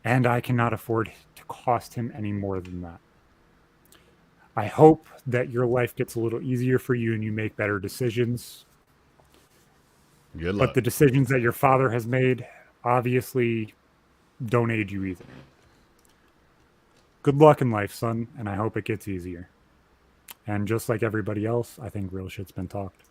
And I cannot afford to cost him any more than that. I hope that your life gets a little easier for you and you make better decisions. Good luck. But the decisions that your father has made obviously don't aid you either. Good luck in life, son, and I hope it gets easier." And just like everybody else, I think real shit's been talked.